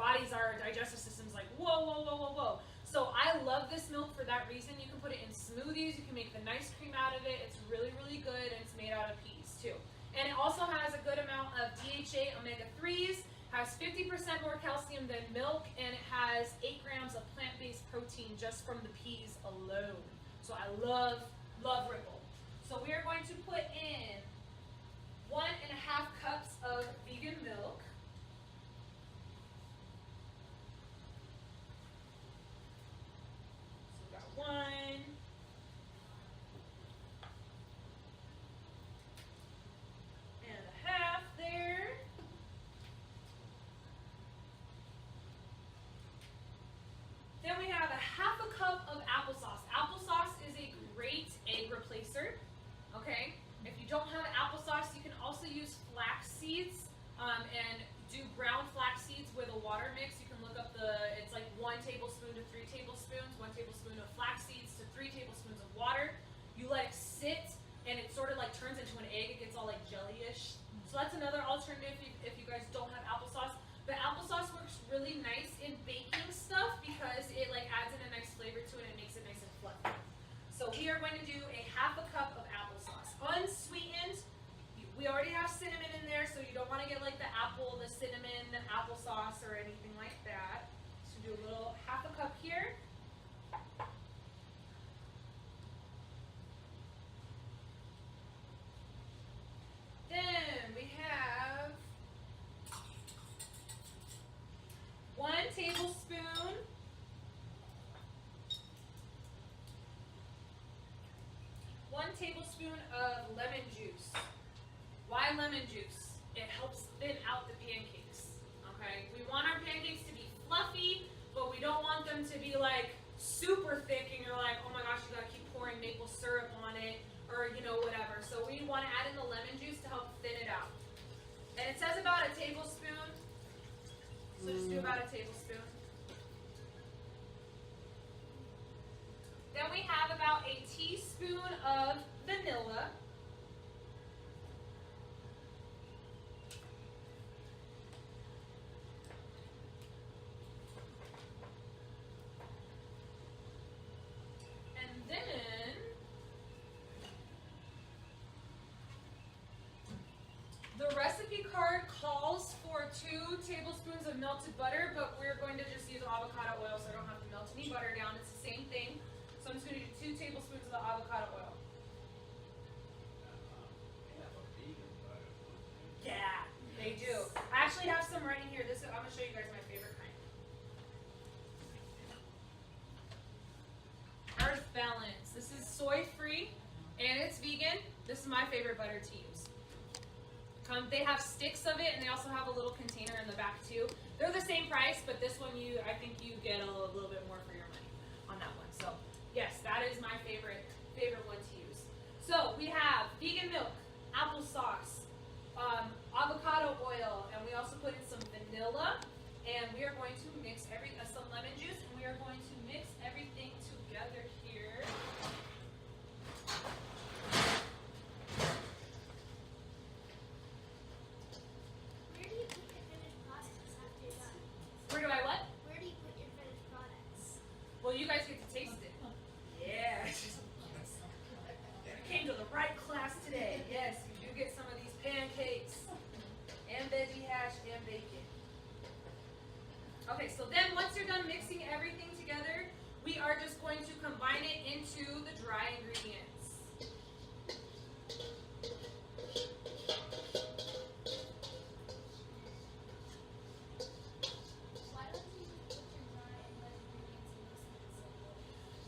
digestive system's like, whoa, whoa, whoa, whoa, whoa. So I love this milk for that reason. You can put it in smoothies. You can make the nice cream out of it. It's really, really good, and it's made out of peas too. And it also has a good amount of DHA, omega-3s, has 50% more calcium than milk, and it has 8 grams of plant-based protein just from the peas alone. So I love Ripple. So we are going to put in 1.5 cups of vegan milk. So we got 1. And a half there. Then we have 1/2 cup of applesauce. Applesauce is a great egg replacer, okay? If you don't have applesauce, you can also use flax seeds and do ground flax seeds with a water mix. You can look up it's like 1 tablespoon to 3 tablespoons, 1 tablespoon of flax seeds to 3 tablespoons of water. You let it sit, and it sort of like turns into an egg. It gets all like jelly-ish. So that's another alternative if you guys don't have applesauce. But applesauce works really nice in baking stuff because it like adds in a nice flavor to it and makes it nice and fluffy. So we are going to do 1/2 cup of applesauce. Unsweetened. We already have cinnamon in there, so you don't want to get like the cinnamon applesauce or anything like that. So do a little 1/2 cup here. Then we have 1 tablespoon of lemon juice. Why lemon juice? It helps thin out the pancakes. Okay? We want our pancakes to be fluffy, but we don't want them to be like super thick and you're like, oh my gosh, you gotta keep pouring maple syrup on it or you know, whatever. So we want to add in the lemon juice to help thin it out. And it says about a tablespoon. So just do about a tablespoon. Then we have about a teaspoon of vanilla. And then the recipe card calls for 2 tablespoons of melted butter, but we're going to just use avocado oil so I don't have to melt any butter down. It's the same thing. So I'm just going to do 2 tablespoons of the avocado oil. They have a vegan butter. Yeah, they do. I actually have some right in here. I'm going to show you guys my favorite kind. Earth Balance. This is soy free and it's vegan. This is my favorite butter to use. They have sticks of it and they also have a little container in the back too. They're the same price, but this one I think you get a little bit more for your money on that one. So yes, that is my favorite one to use. So we have vegan milk, applesauce, avocado oil, and we also put in some vanilla, and we are going to mix some lemon juice, and we are going to mix everything together here. Where do you put your finished products after you're done? Where do I what? Where do you put your finished products? Well, you guys get to taste it. Yeah. You came to the right class today. Yes, you do get some of these pancakes and veggie hash and bacon. Okay, so then once you're done mixing everything together, we are just going to combine it into the dry ingredients.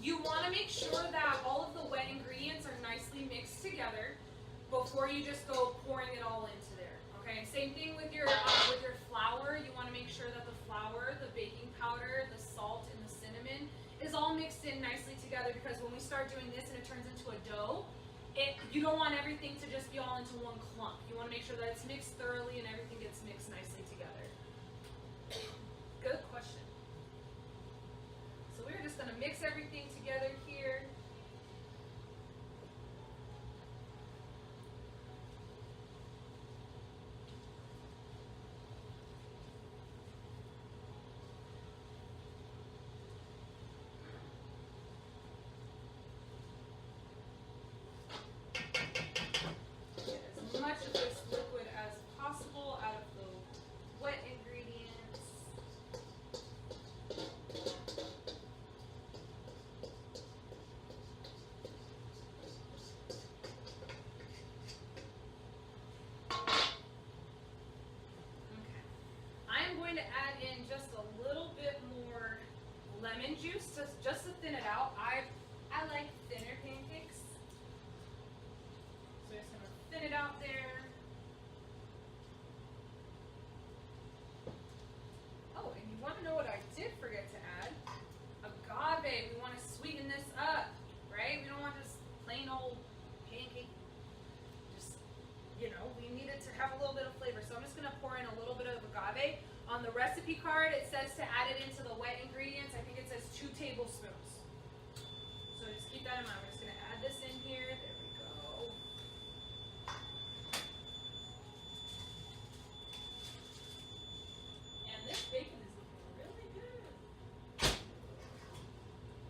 You want to make sure that all of the wet ingredients are nicely mixed together before you just go pouring it all into there. Okay, same thing with your flour. You want to make sure that the flour, the baking powder, the salt, and the cinnamon is all mixed in nicely together, because when we start doing this and it turns into a dough, you don't want everything to just be all into one clump. You want to make sure that it's mixed thoroughly and everything gets mixed nicely together. Good question. So we're just going to mix everything together here. Get as much of this liquid as possible out of the wet ingredients. Okay. I am going to add in just a little bit more lemon juice just to thin it out. I like thinner pancakes. So just gonna thin it out there. Oh, and you want to know what I did forget to add? Agave. We want to sweeten this up, right? We don't want just plain old pancake. Just, we need it to have a little bit of flavor. So I'm just gonna pour in a little bit of agave. On the recipe card, it says to add it into the wet ingredients. I think it says 2 tablespoons. So just keep that in mind. We're just gonna add this in here. There we go. And this bacon is looking really good.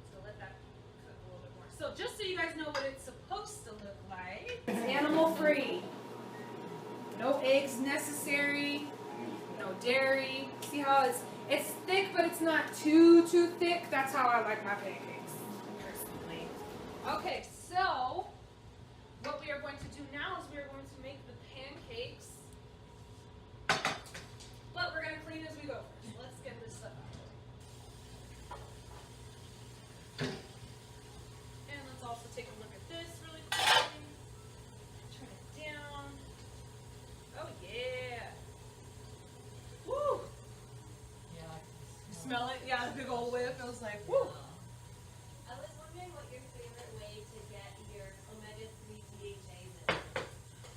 So let that cook a little bit more. So just so you guys know what it's supposed to look like, it's animal free. No eggs necessary. No dairy. See how it's thick, but it's not too thick. That's how I like my pancakes, personally. Okay, so what we are going to do now is we are going to make the pancakes, but we're going to clean as we go first. Let's get this stuff out of the way. And let's also take a look at this really quickly. Turn it down. Oh yeah. Woo! Yeah. You smell it? Yeah, the big old whiff. It was like, woo! I was wondering what your favorite way to get your omega-3 DHAs in.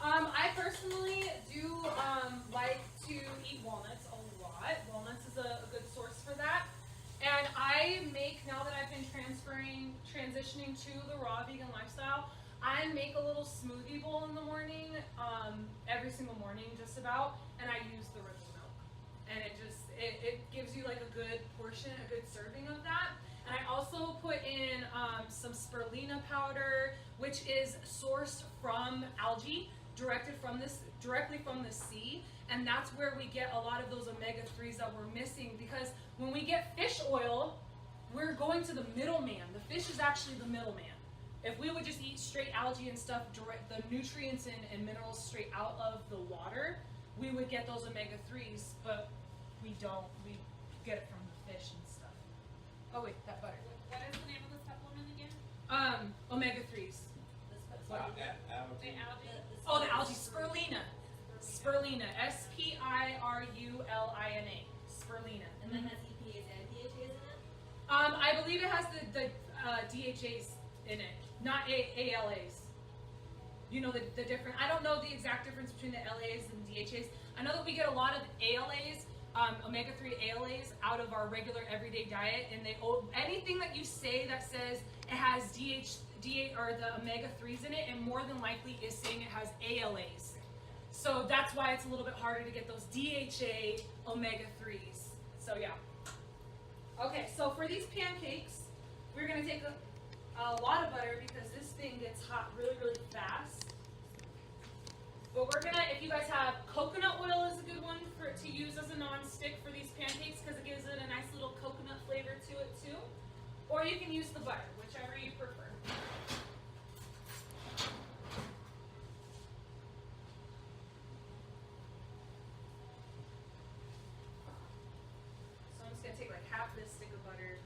I personally do like to eat walnuts a lot. Walnuts is a good source for that. And I make, now that I've been transitioning to the raw vegan lifestyle, I make a little smoothie bowl in the morning, every single morning just about, and I use the ripple milk. And it gives you like a good portion, a good serving of that. And I also put in some spirulina powder, which is sourced from algae, directly from the sea. And that's where we get a lot of those omega-3s that we're missing, because when we get fish oil, we're going to the middleman. The fish is actually the middleman. If we would just eat straight algae and stuff, the nutrients and minerals straight out of the water, we would get those omega-3s, but we don't. We get it from the fish and stuff. Oh wait, that butter. What is the name of the supplement again? Omega-3s. The algae. Oh, the algae, spirulina. Spirulina, spirulina. Spirulina. And that has EPAs and DHAs in it? I believe it has the DHAs in it, not ALAs. You know the difference. I don't know the exact difference between the LAs and DHAs. I know that we get a lot of ALAs, omega-3 ALAs, out of our regular everyday diet, and anything that you say that says it has DHA or the omega-3s in it, and more than likely is saying it has ALAs. So that's why it's a little bit harder to get those DHA omega-3s. So yeah. Okay, so for these pancakes, we're gonna take a lot of butter because this thing gets hot really, really fast. But we're gonna, if you guys have coconut oil, is a good one to use as a non-stick for these pancakes because it gives it a nice little coconut flavor to it too. Or you can use the butter, whichever you prefer. So I'm just gonna take like half this stick of butter.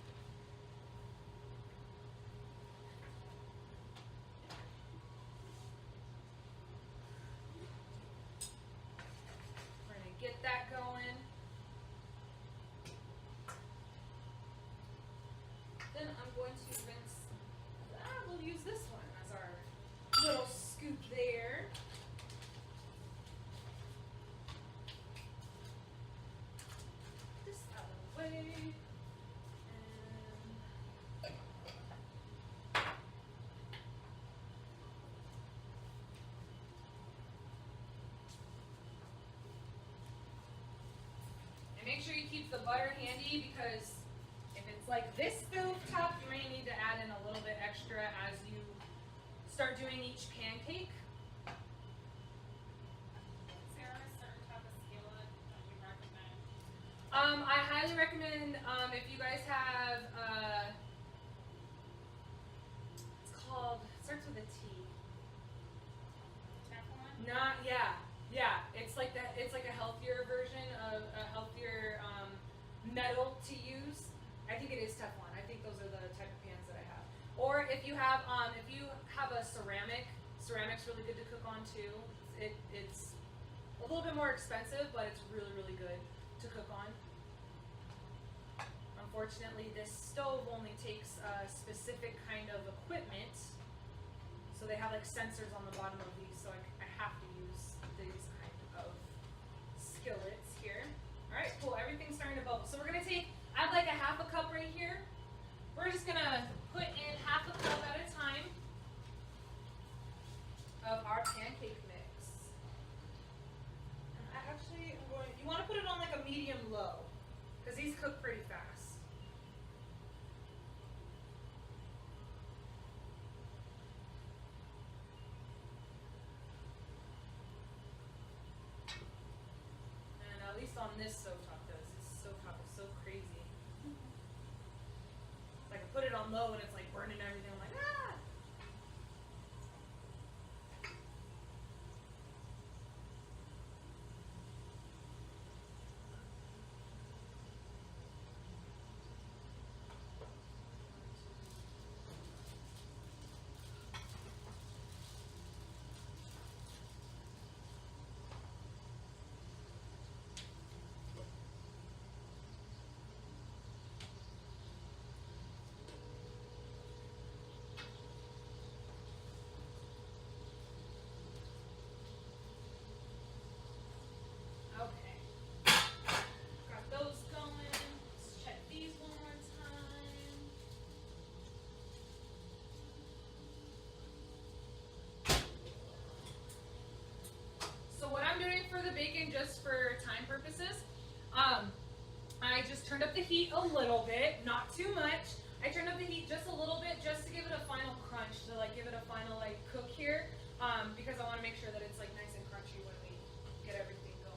make sure you keep the butter handy because if it's like this stove top, you may need to add in a little bit extra as you start doing each pancake. Is there a certain type of skillet that you recommend? I highly recommend if you guys have it's called, it starts with a T. Teflon? Not, yeah. It's like that. It's like a healthier version of a healthier metal to use. I think it is Teflon. I think those are the type of pans that I have. Or if you have a ceramic's really good to cook on too. It's a little bit more expensive, but it's really, really good to cook on. Unfortunately, this stove only takes a specific kind of equipment. So they have like sensors on the bottom of these, so I have to use these kind of skillets here. All right, cool. Everything's starting to bubble. So we're gonna I have like a half a cup right here. We're just gonna put in half a cup at a time of our pancake mix. And I actually am going. You want to put it on like a medium low, because these cook pretty fast. At least on this stovetop does. This stovetop is so crazy. Like I put it on low and it's like burning everything. I'm like, ah! Okay. Got those going. Let's check these one more time. So what I'm doing for the bacon, just for time purposes, I just turned up the heat a little bit, not too much. I turned up the heat just a little bit, just to give it a final crunch, to like give it a final like cook here, because I want to make sure that it's like nice and crunchy when we get everything going.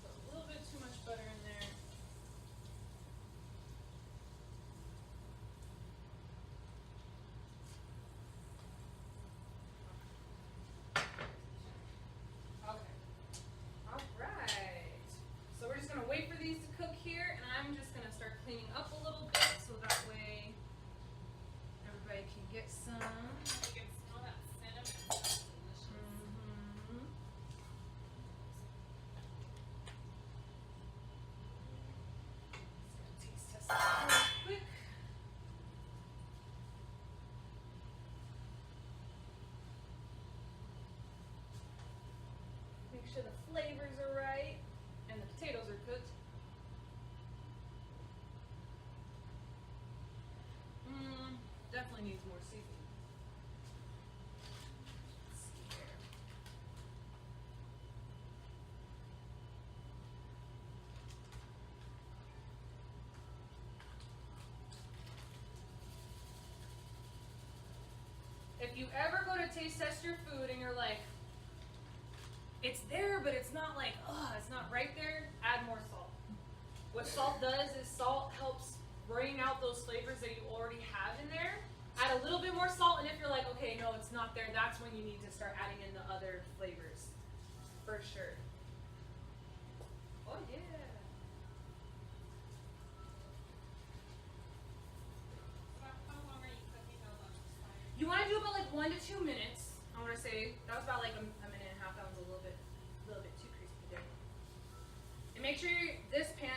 So a little bit too much butter in there. Okay. All right. So we're just gonna wait for these to cook here, and I'm just gonna start cleaning up a little bit so that way everybody can get some. You can smell that cinnamon. That's delicious. Mhm. Just gonna taste test it real quick. Make sure the flavors are right and the potatoes are cooked. Definitely needs more seasoning. Let's see here. If you ever go to taste test your food and you're like, it's there, but it's not like, it's not right there, add more salt. What salt does is salt helps bring out those flavors that you already have in there. Add a little bit more salt, and if you're like, okay, no, it's not there, that's when you need to start adding in the other flavors. For sure. Oh, yeah. So how long are you cooking those on the fire? You want to do about like 1 to 2 minutes. I want to say that was about like a minute and a half. That was a little bit too crispy there. And make sure this pan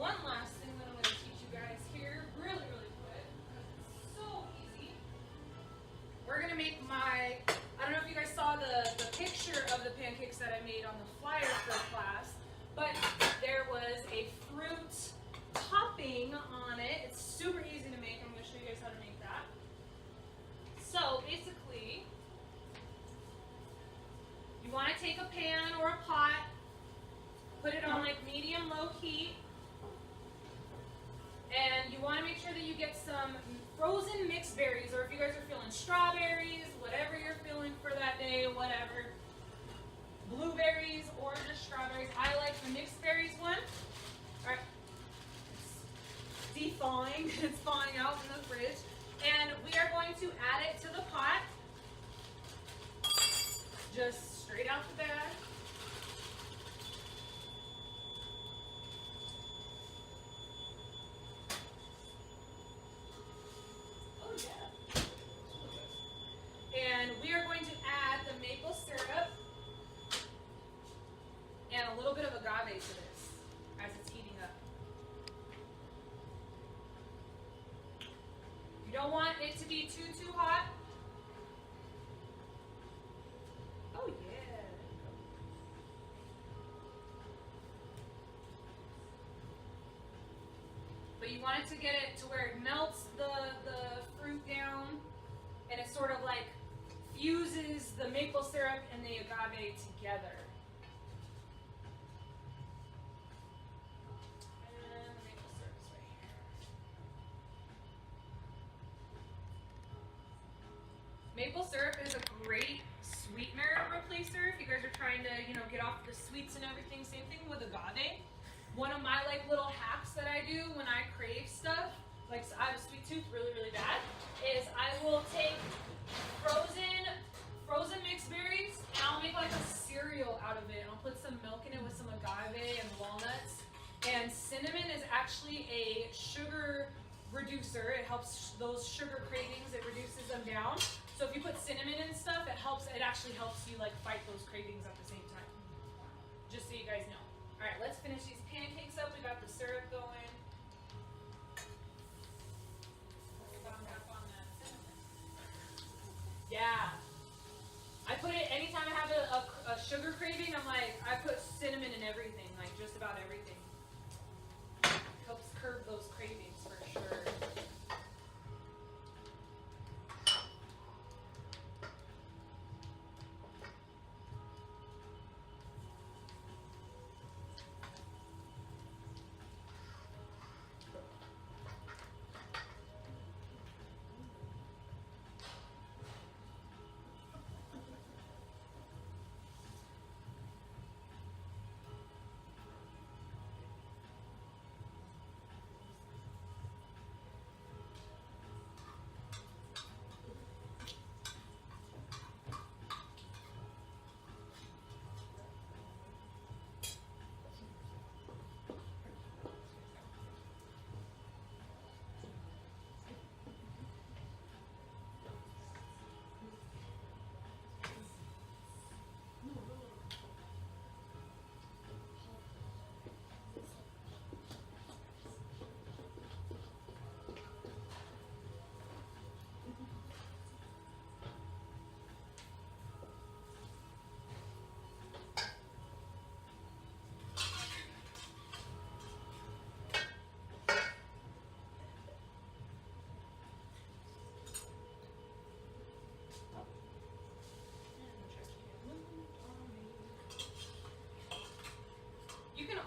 one last thing that I'm going to teach you guys here, really, really quick, because it's so easy. We're going to make I don't know if you guys saw the picture of the pancakes that I made on the flyer for class, but there was a fruit topping on it. It's super easy to make. I'm going to show you guys how to make that. So basically, you want to take a pan or a pot, put it on like medium-low heat, and you want to make sure that you get some frozen mixed berries, or if you guys are feeling strawberries, whatever you're feeling for that day, whatever. Blueberries or just strawberries. I like the mixed berries one. Alright. It's de-thawing. It's thawing out in the fridge. And we are going to add it to the pot. Just straight out the bag. Oh yeah. And we are going to add the maple syrup and a little bit of agave to this as it's heating up. You don't want it to be too hot. Oh yeah. But you want it to get it to where it melts the fruit down, and it sort of like fuses the maple syrup and the agave together. And the maple syrup is right here. Maple syrup is a great sweetener replacer if you guys are trying to, get off the sweets and everything. Same thing with agave. One of my little hacks that I do when I crave stuff, like I have a sweet tooth really, really bad, is I will take frozen mixed berries and I'll make like a cereal out of it. And I'll put some milk in it with some agave and walnuts. And cinnamon is actually a sugar reducer. It helps those sugar cravings. It reduces them down. So if you put cinnamon in stuff, it actually helps you like fight those cravings at the same time. Just so you guys know. All right, let's finish these pancakes up. We got the syrup going. Yeah. I put it anytime I have a sugar craving. I put cinnamon in everything, like just about everything. Helps curb those cravings for sure.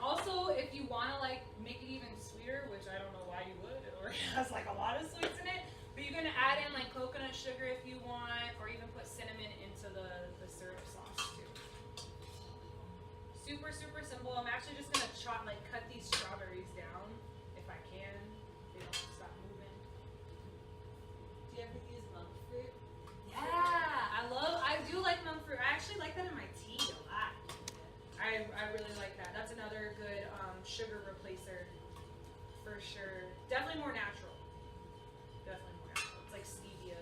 Also, if you want to make it even sweeter, which I don't know why you would, it already has a lot of sweets in it, but you can add in coconut sugar if you want, or even put cinnamon into the syrup sauce too. Super, super simple. I'm actually just going to cut these strawberries down if I can. They don't stop moving. Do you ever use monk fruit? Yeah, I do like monk fruit. I actually like that in my tea a lot. I really like that. That's another good sugar replacer for sure. Definitely more natural. Definitely more natural. It's like stevia.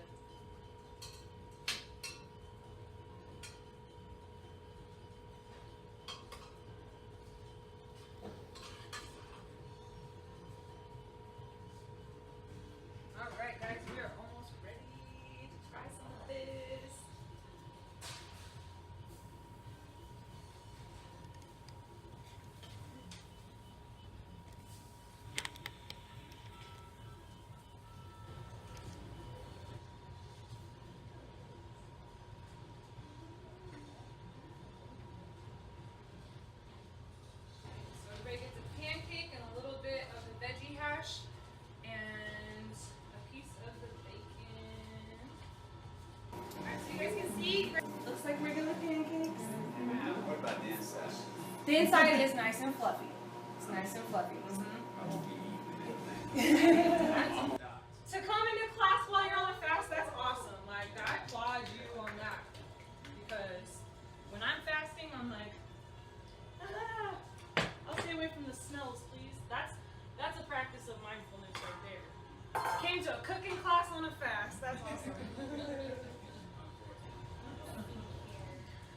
The inside is nice and fluffy. It's nice and fluffy. I won't be eating anything. To come into class while you're on a fast, that's awesome. Like, I applaud you on that. Because when I'm fasting, I'm like, I'll stay away from the smells, please. That's a practice of mindfulness right there. Came to a cooking class on a fast. That's awesome. I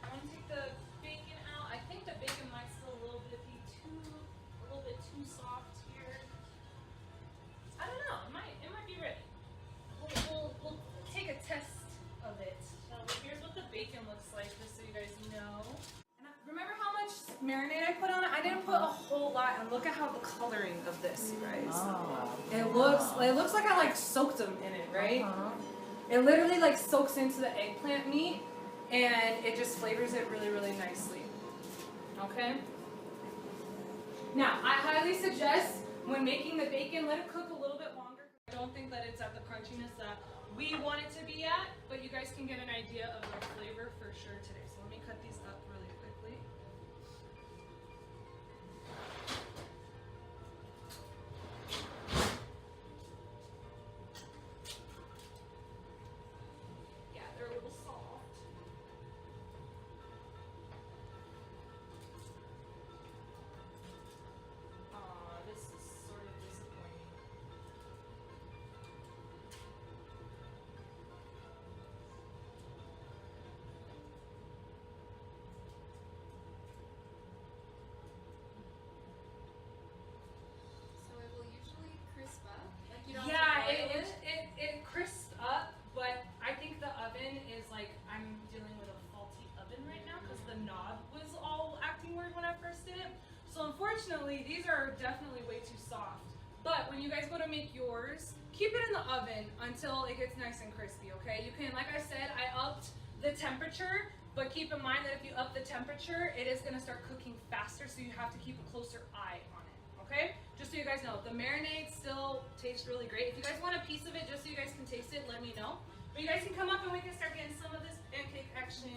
want to take the bacon out. I think the bacon might still a little bit too soft here. I don't know. It might be ready. We'll take a test of it. So here's what the bacon looks like, just so you guys know. And remember how much marinade I put on it? I didn't put a whole lot, and look at how the coloring of this, you guys. It looks like I like soaked them in it, right? It literally like soaks into the eggplant meat, and it just flavors it really, really nicely. Okay? Now, I highly suggest when making the bacon, let it cook a little bit longer. I don't think that it's at the crunchiness that we want it to be at, but you guys can get an idea of the flavor for sure today. So let me cut these up really quickly. Yeah, they're a little soft. Aw, this is sort of disappointing. So it will usually crisp up. Like you don't Yeah, have to boil it crisps up, but I think the oven is like, I'm dealing with a faulty oven right now because the knob was all acting weird when I first did it. So unfortunately, these are definitely way too soft. But when you guys go to make yours, keep it in the oven until it gets nice and crispy, okay? You can, like I said, I upped the temperature, but keep in mind that if you up the temperature, it is gonna start cooking faster, so you have to keep a closer eye on it, okay? Just so you guys know, the marinade still tastes really great. If you guys want a piece of it, just so you guys can taste it, let me know. But you guys can come up and we can start getting some of this pancake action.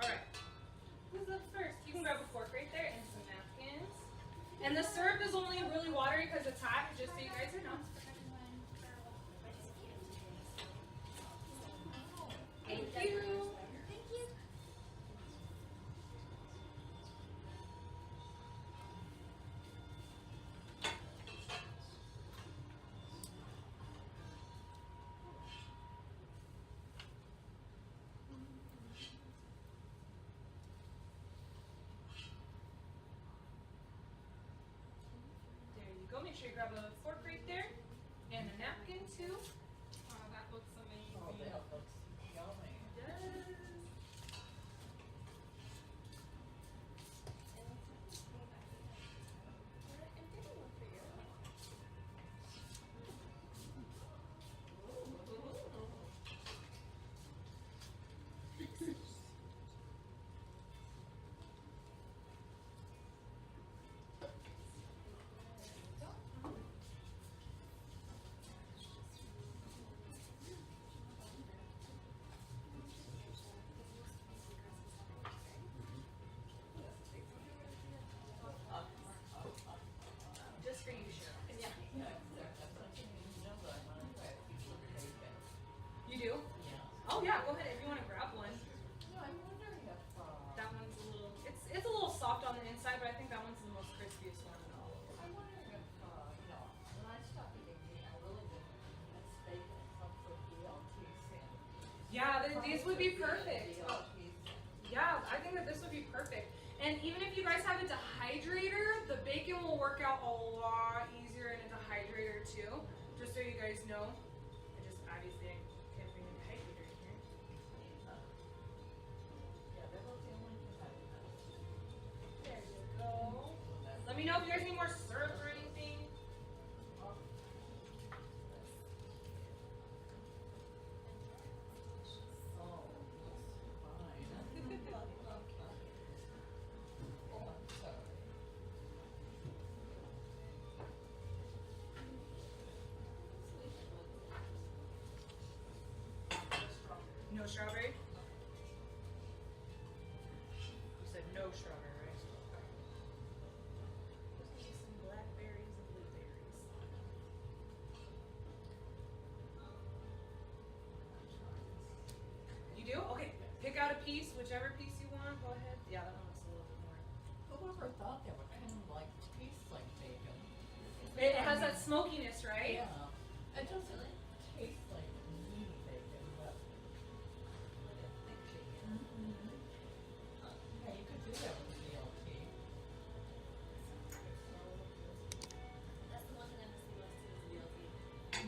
Alright, who's up first? You can grab a fork right there and some napkins. And the syrup is only really watery because it's hot, just so you guys know. Thank you. Thank you. There you go. Make sure you grab a fork right there and a napkin too. Oh, that looks amazing. Oh, that looks yummy. Yes. Just for you, Cheryl. Yeah, that's what you know, but I'm gonna try to keep it bacon. You do? Yeah. Oh yeah, go ahead if you want to grab one. No, I'm wondering if, That one's a little, it's a little soft on the inside, but I think that one's the most crispiest one of all of them. I'm wondering if, when I stopped eating meat, I really didn't miss bacon except for BLT sandwiches. Yeah, these would be perfect. BLT Yeah, I think that this would be perfect. And even if you guys have a dehydrator, the bacon will work out a lot easier in a dehydrator too. Just so you guys know. I just obviously can't bring a dehydrator. No strawberry? You said no strawberry, right? Okay. Let's get some blackberries and blueberries. You do? Okay. Pick out a piece, whichever piece you want. Go ahead. Yeah, that one looks a little bit more. Whoever thought that would kind of like taste like bacon? It has that smokiness, right? Yeah. It doesn't taste like meaty bacon, but like a thick bacon. Yeah, you could do that with BLT. That's the one thing I miss the most too is the BLT.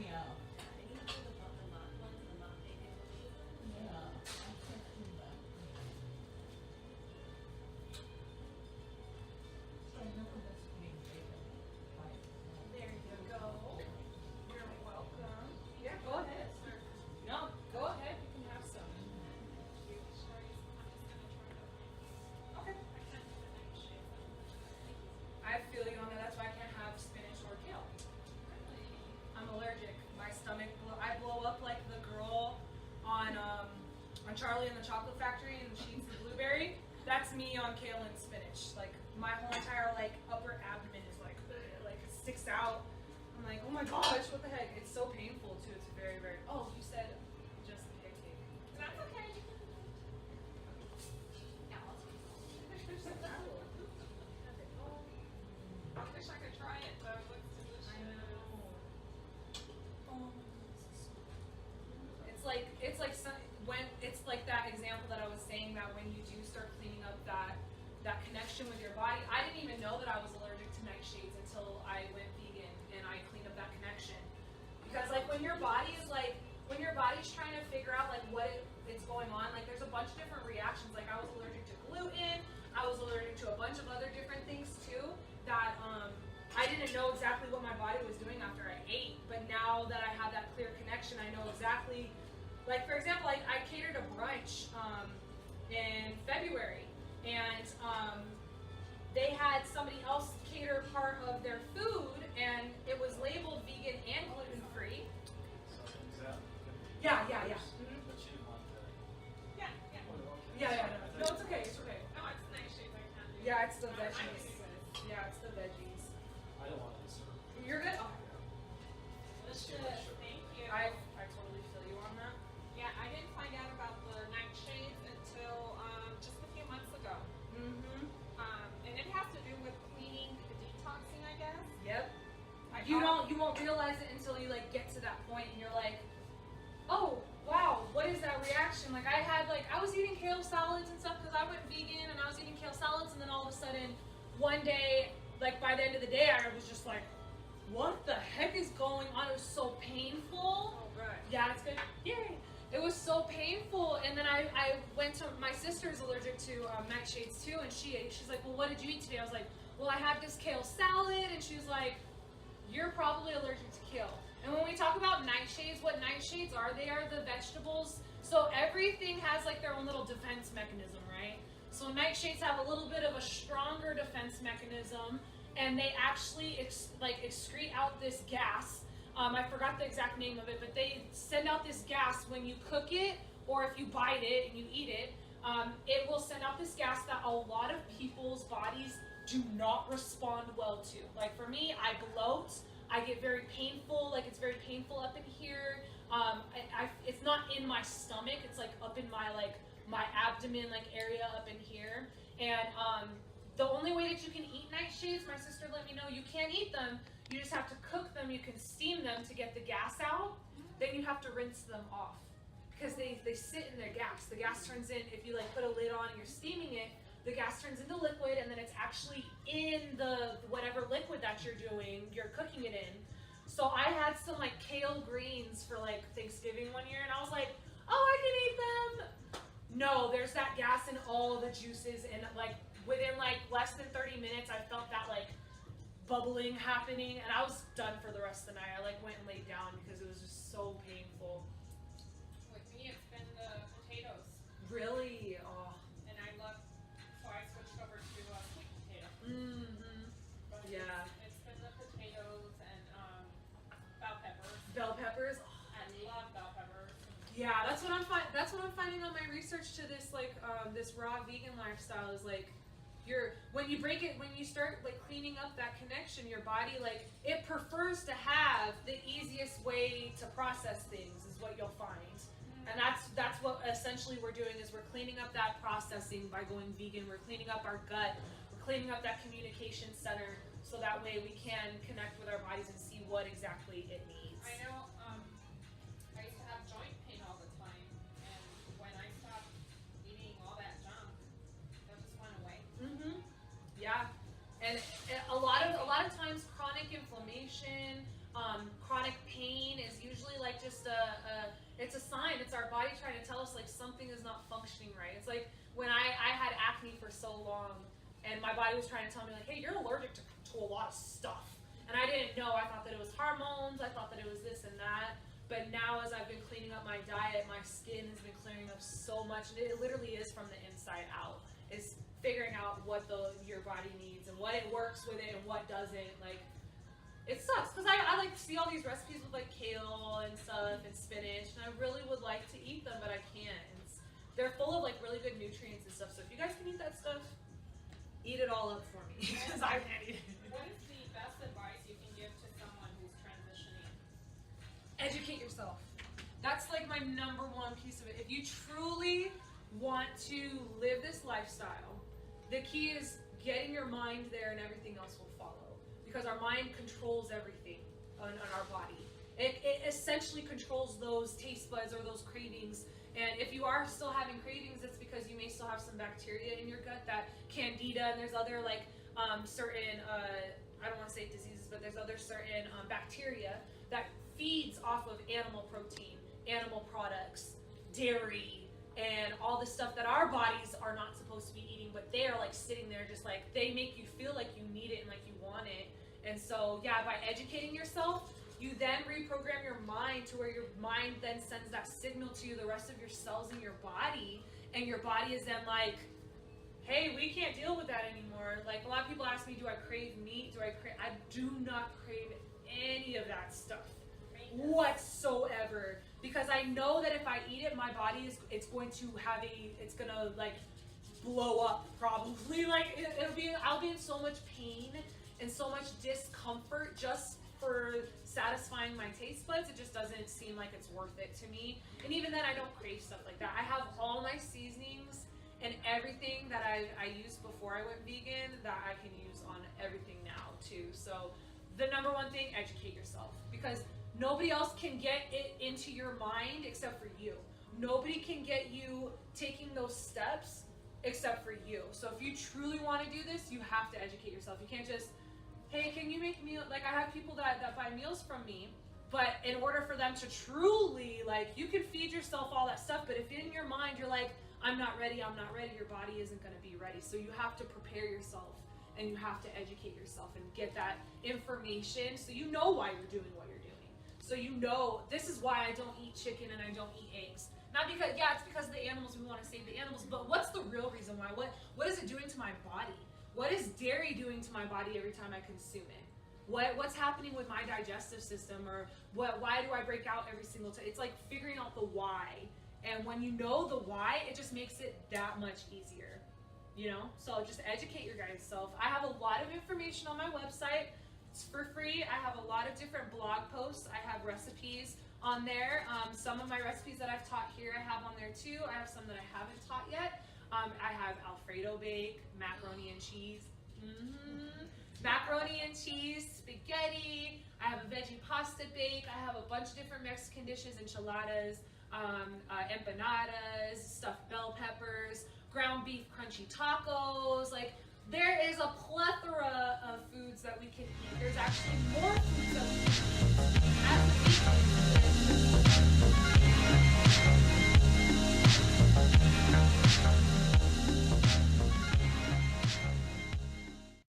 Yeah. And even for the mock ones, the mock bacon ones. Yeah. I can't do that. So I never miss eating bacon. There you go. You're welcome. Yeah, go ahead. No, go ahead. You can have some. Okay. I feel you on that. That's why I can't have spinach or kale. I'm allergic. My stomach, I blow up like the girl on Charlie and the Chocolate Factory, and she eats the blueberry. That's me on kale and spinach. Like my whole entire like upper abdomen is like it sticks out. I'm like, oh my gosh, what the heck? It's so painful too. It's very, very. Oh, you said just the pancake. That's okay. I wish I could try it though. It looks delicious. I know. Oh, it's like when it's like that example that I was saying, that when you do start cleaning up that connection with your body. I didn't even know that I was allergic to nightshades until I went vegan and I cleaned up that connection. Because like when your body's trying to figure out like it's going on, like there's a bunch of different reactions. Like I was allergic to gluten, I was allergic to a bunch of other different things too that I didn't know exactly what my body was doing after I ate. But now that I have that clear connection, I know exactly. Like for example, I catered a brunch in February, and they had somebody else cater part of their food, and it was labeled vegan and gluten free. Yeah. Mhm. But she didn't want the. Yeah. Yeah. No, it's okay. It's okay. No, it's nice shape. I can't do. Yeah, it's the I can veggies. do this. Yeah, it's the veggies. I don't want this. You're good. Oh, Delicious. Thank you. I totally feel you on that. Yeah, I didn't find out about the nightshades until just a few months ago. Mhm. And it has to do with cleaning, detoxing, I guess. Yep. I You thought- won't realize it until you like get to that point and you're like, oh wow, what is that reaction? Like I was eating kale salads and stuff because I went vegan, and I was eating kale salads, and then all of a sudden one day, like by the end of the day, I was just like, what the heck is going on? It was so painful. Oh, right. Yeah, it's good. Yay. It was so painful, and then I went to, my sister's allergic to nightshades too, and she's like, well, what did you eat today? I was like, well, I had this kale salad, and she was like, you're probably allergic to kale. And when we talk about nightshades, what nightshades are, they are the vegetables. So everything has like their own little defense mechanism, right? So nightshades have a little bit of a stronger defense mechanism, and they actually excrete out this gas. I forgot the exact name of it, but they send out this gas when you cook it, or if you bite it and you eat it. It will send out this gas that a lot of people's bodies do not respond well to. Like for me, I bloat. I get very painful. Like it's very painful up in here. It's not in my stomach. It's like up in my abdomen area up in here. And the only way that you can eat nightshades, my sister let me know, you can't eat them. You just have to cook them. You can steam them to get the gas out. Then you have to rinse them off because they sit in their gas. The gas turns in, if you like put a lid on and you're steaming it, the gas turns into liquid, and then it's actually in the whatever liquid that you're cooking it in. So I had some like kale greens for like Thanksgiving one year, and I was like, oh, I can eat them. No, there's that gas in all the juices, and like within like less than 30 minutes, I felt that like bubbling happening, and I was done for the rest of the night. I like went and laid down because it was just so painful. With me, it's been the potatoes, Really? Oh. and I love. So I switched over to sweet potato. Mm-hmm. But Yeah. It's been the potatoes and bell peppers. Bell peppers. I love bell peppers. Yeah, that's what I'm finding on my research to this this raw vegan lifestyle is like when you start like cleaning up that connection, your body like it prefers to have the easiest way to process things is what you'll find. And that's what essentially we're doing is we're cleaning up that processing by going vegan. We're cleaning up our gut. We're cleaning up that communication center so that way we can connect with our bodies and see what exactly it needs. I know, I used to have joint pain all the time, and when I stopped eating all that junk, that just went away. Mm-hmm. Yeah, and a lot of times chronic inflammation, chronic pain is usually like just it's a sign. It's our body trying to tell us like something is not functioning right. It's like when I had acne for so long, and my body was trying to tell me like, hey, you're allergic to a lot of stuff, and I didn't know. I thought that it was hormones. I thought that it was this and that. But now as I've been cleaning up my diet, my skin has been clearing up so much, and it literally is from the inside out. It's figuring out what your body needs and what it works with it and what doesn't. Like, it sucks because I like to see all these recipes with like kale and stuff and spinach, and I really would like to eat them, but I can't. They're full of like really good nutrients and stuff. So if you guys can eat that stuff, eat it all up for me because I can't eat it. What is the best advice you can give to someone who's transitioning? Educate yourself. That's like my number one piece of it. If you truly want to live this lifestyle, the key is getting your mind there and everything else will follow. Because our mind controls everything on our body. It essentially controls those taste buds or those cravings. And if you are still having cravings, it's because you may still have some bacteria in your gut, that candida, and there's other like certain, I don't want to say diseases, but there's other certain bacteria that feeds off of animal protein, animal products, dairy, and all the stuff that our bodies are not supposed to be eating, but they are like sitting there just like, they make you feel like you need it and like you want it. And so, yeah, by educating yourself, you then reprogram your mind to where your mind then sends that signal to the rest of your cells in your body, and your body is then like, hey, we can't deal with that anymore. Like, a lot of people ask me, do I crave meat? I do not crave any of that stuff whatsoever, because I know that if I eat it, my body it's going to like blow up probably. Like I'll be in so much pain and so much discomfort just for satisfying my taste buds. It just doesn't seem like it's worth it to me. And even then, I don't crave stuff like that. I have all my seasonings and everything that I used before I went vegan that I can use on everything now too. So the number one thing, educate yourself, because nobody else can get it into your mind except for you. Nobody can get you taking those steps except for you. So if you truly want to do this, you have to educate yourself. You can't just, hey, can you make meal? Like, I have people that buy meals from me, but in order for them to truly, like, you can feed yourself all that stuff, but if in your mind you're like, I'm not ready, your body isn't going to be ready. So you have to prepare yourself, and you have to educate yourself and get that information so you know why you're doing what you're doing. So you know, this is why I don't eat chicken and I don't eat eggs. Not because, yeah, it's because of the animals, we want to save the animals, but what's the real reason why? What is it doing to my body? What is dairy doing to my body every time I consume it? What's happening with my digestive system, or why do I break out every single time? It's like figuring out the why. And when you know the why, it just makes it that much easier, you know? So just educate your guys' self. I have a lot of information on my website. It's for free. I have a lot of different blog posts. I have recipes on there. Some of my recipes that I've taught here, I have on there too. I have some that I haven't taught yet. I have Alfredo bake, macaroni and cheese, macaroni and cheese, spaghetti. I have a veggie pasta bake. I have a bunch of different Mexican dishes, enchiladas, empanadas, stuffed bell peppers, ground beef crunchy tacos. Like, there is a plethora of foods that we can eat. There's actually more foods that we can eat.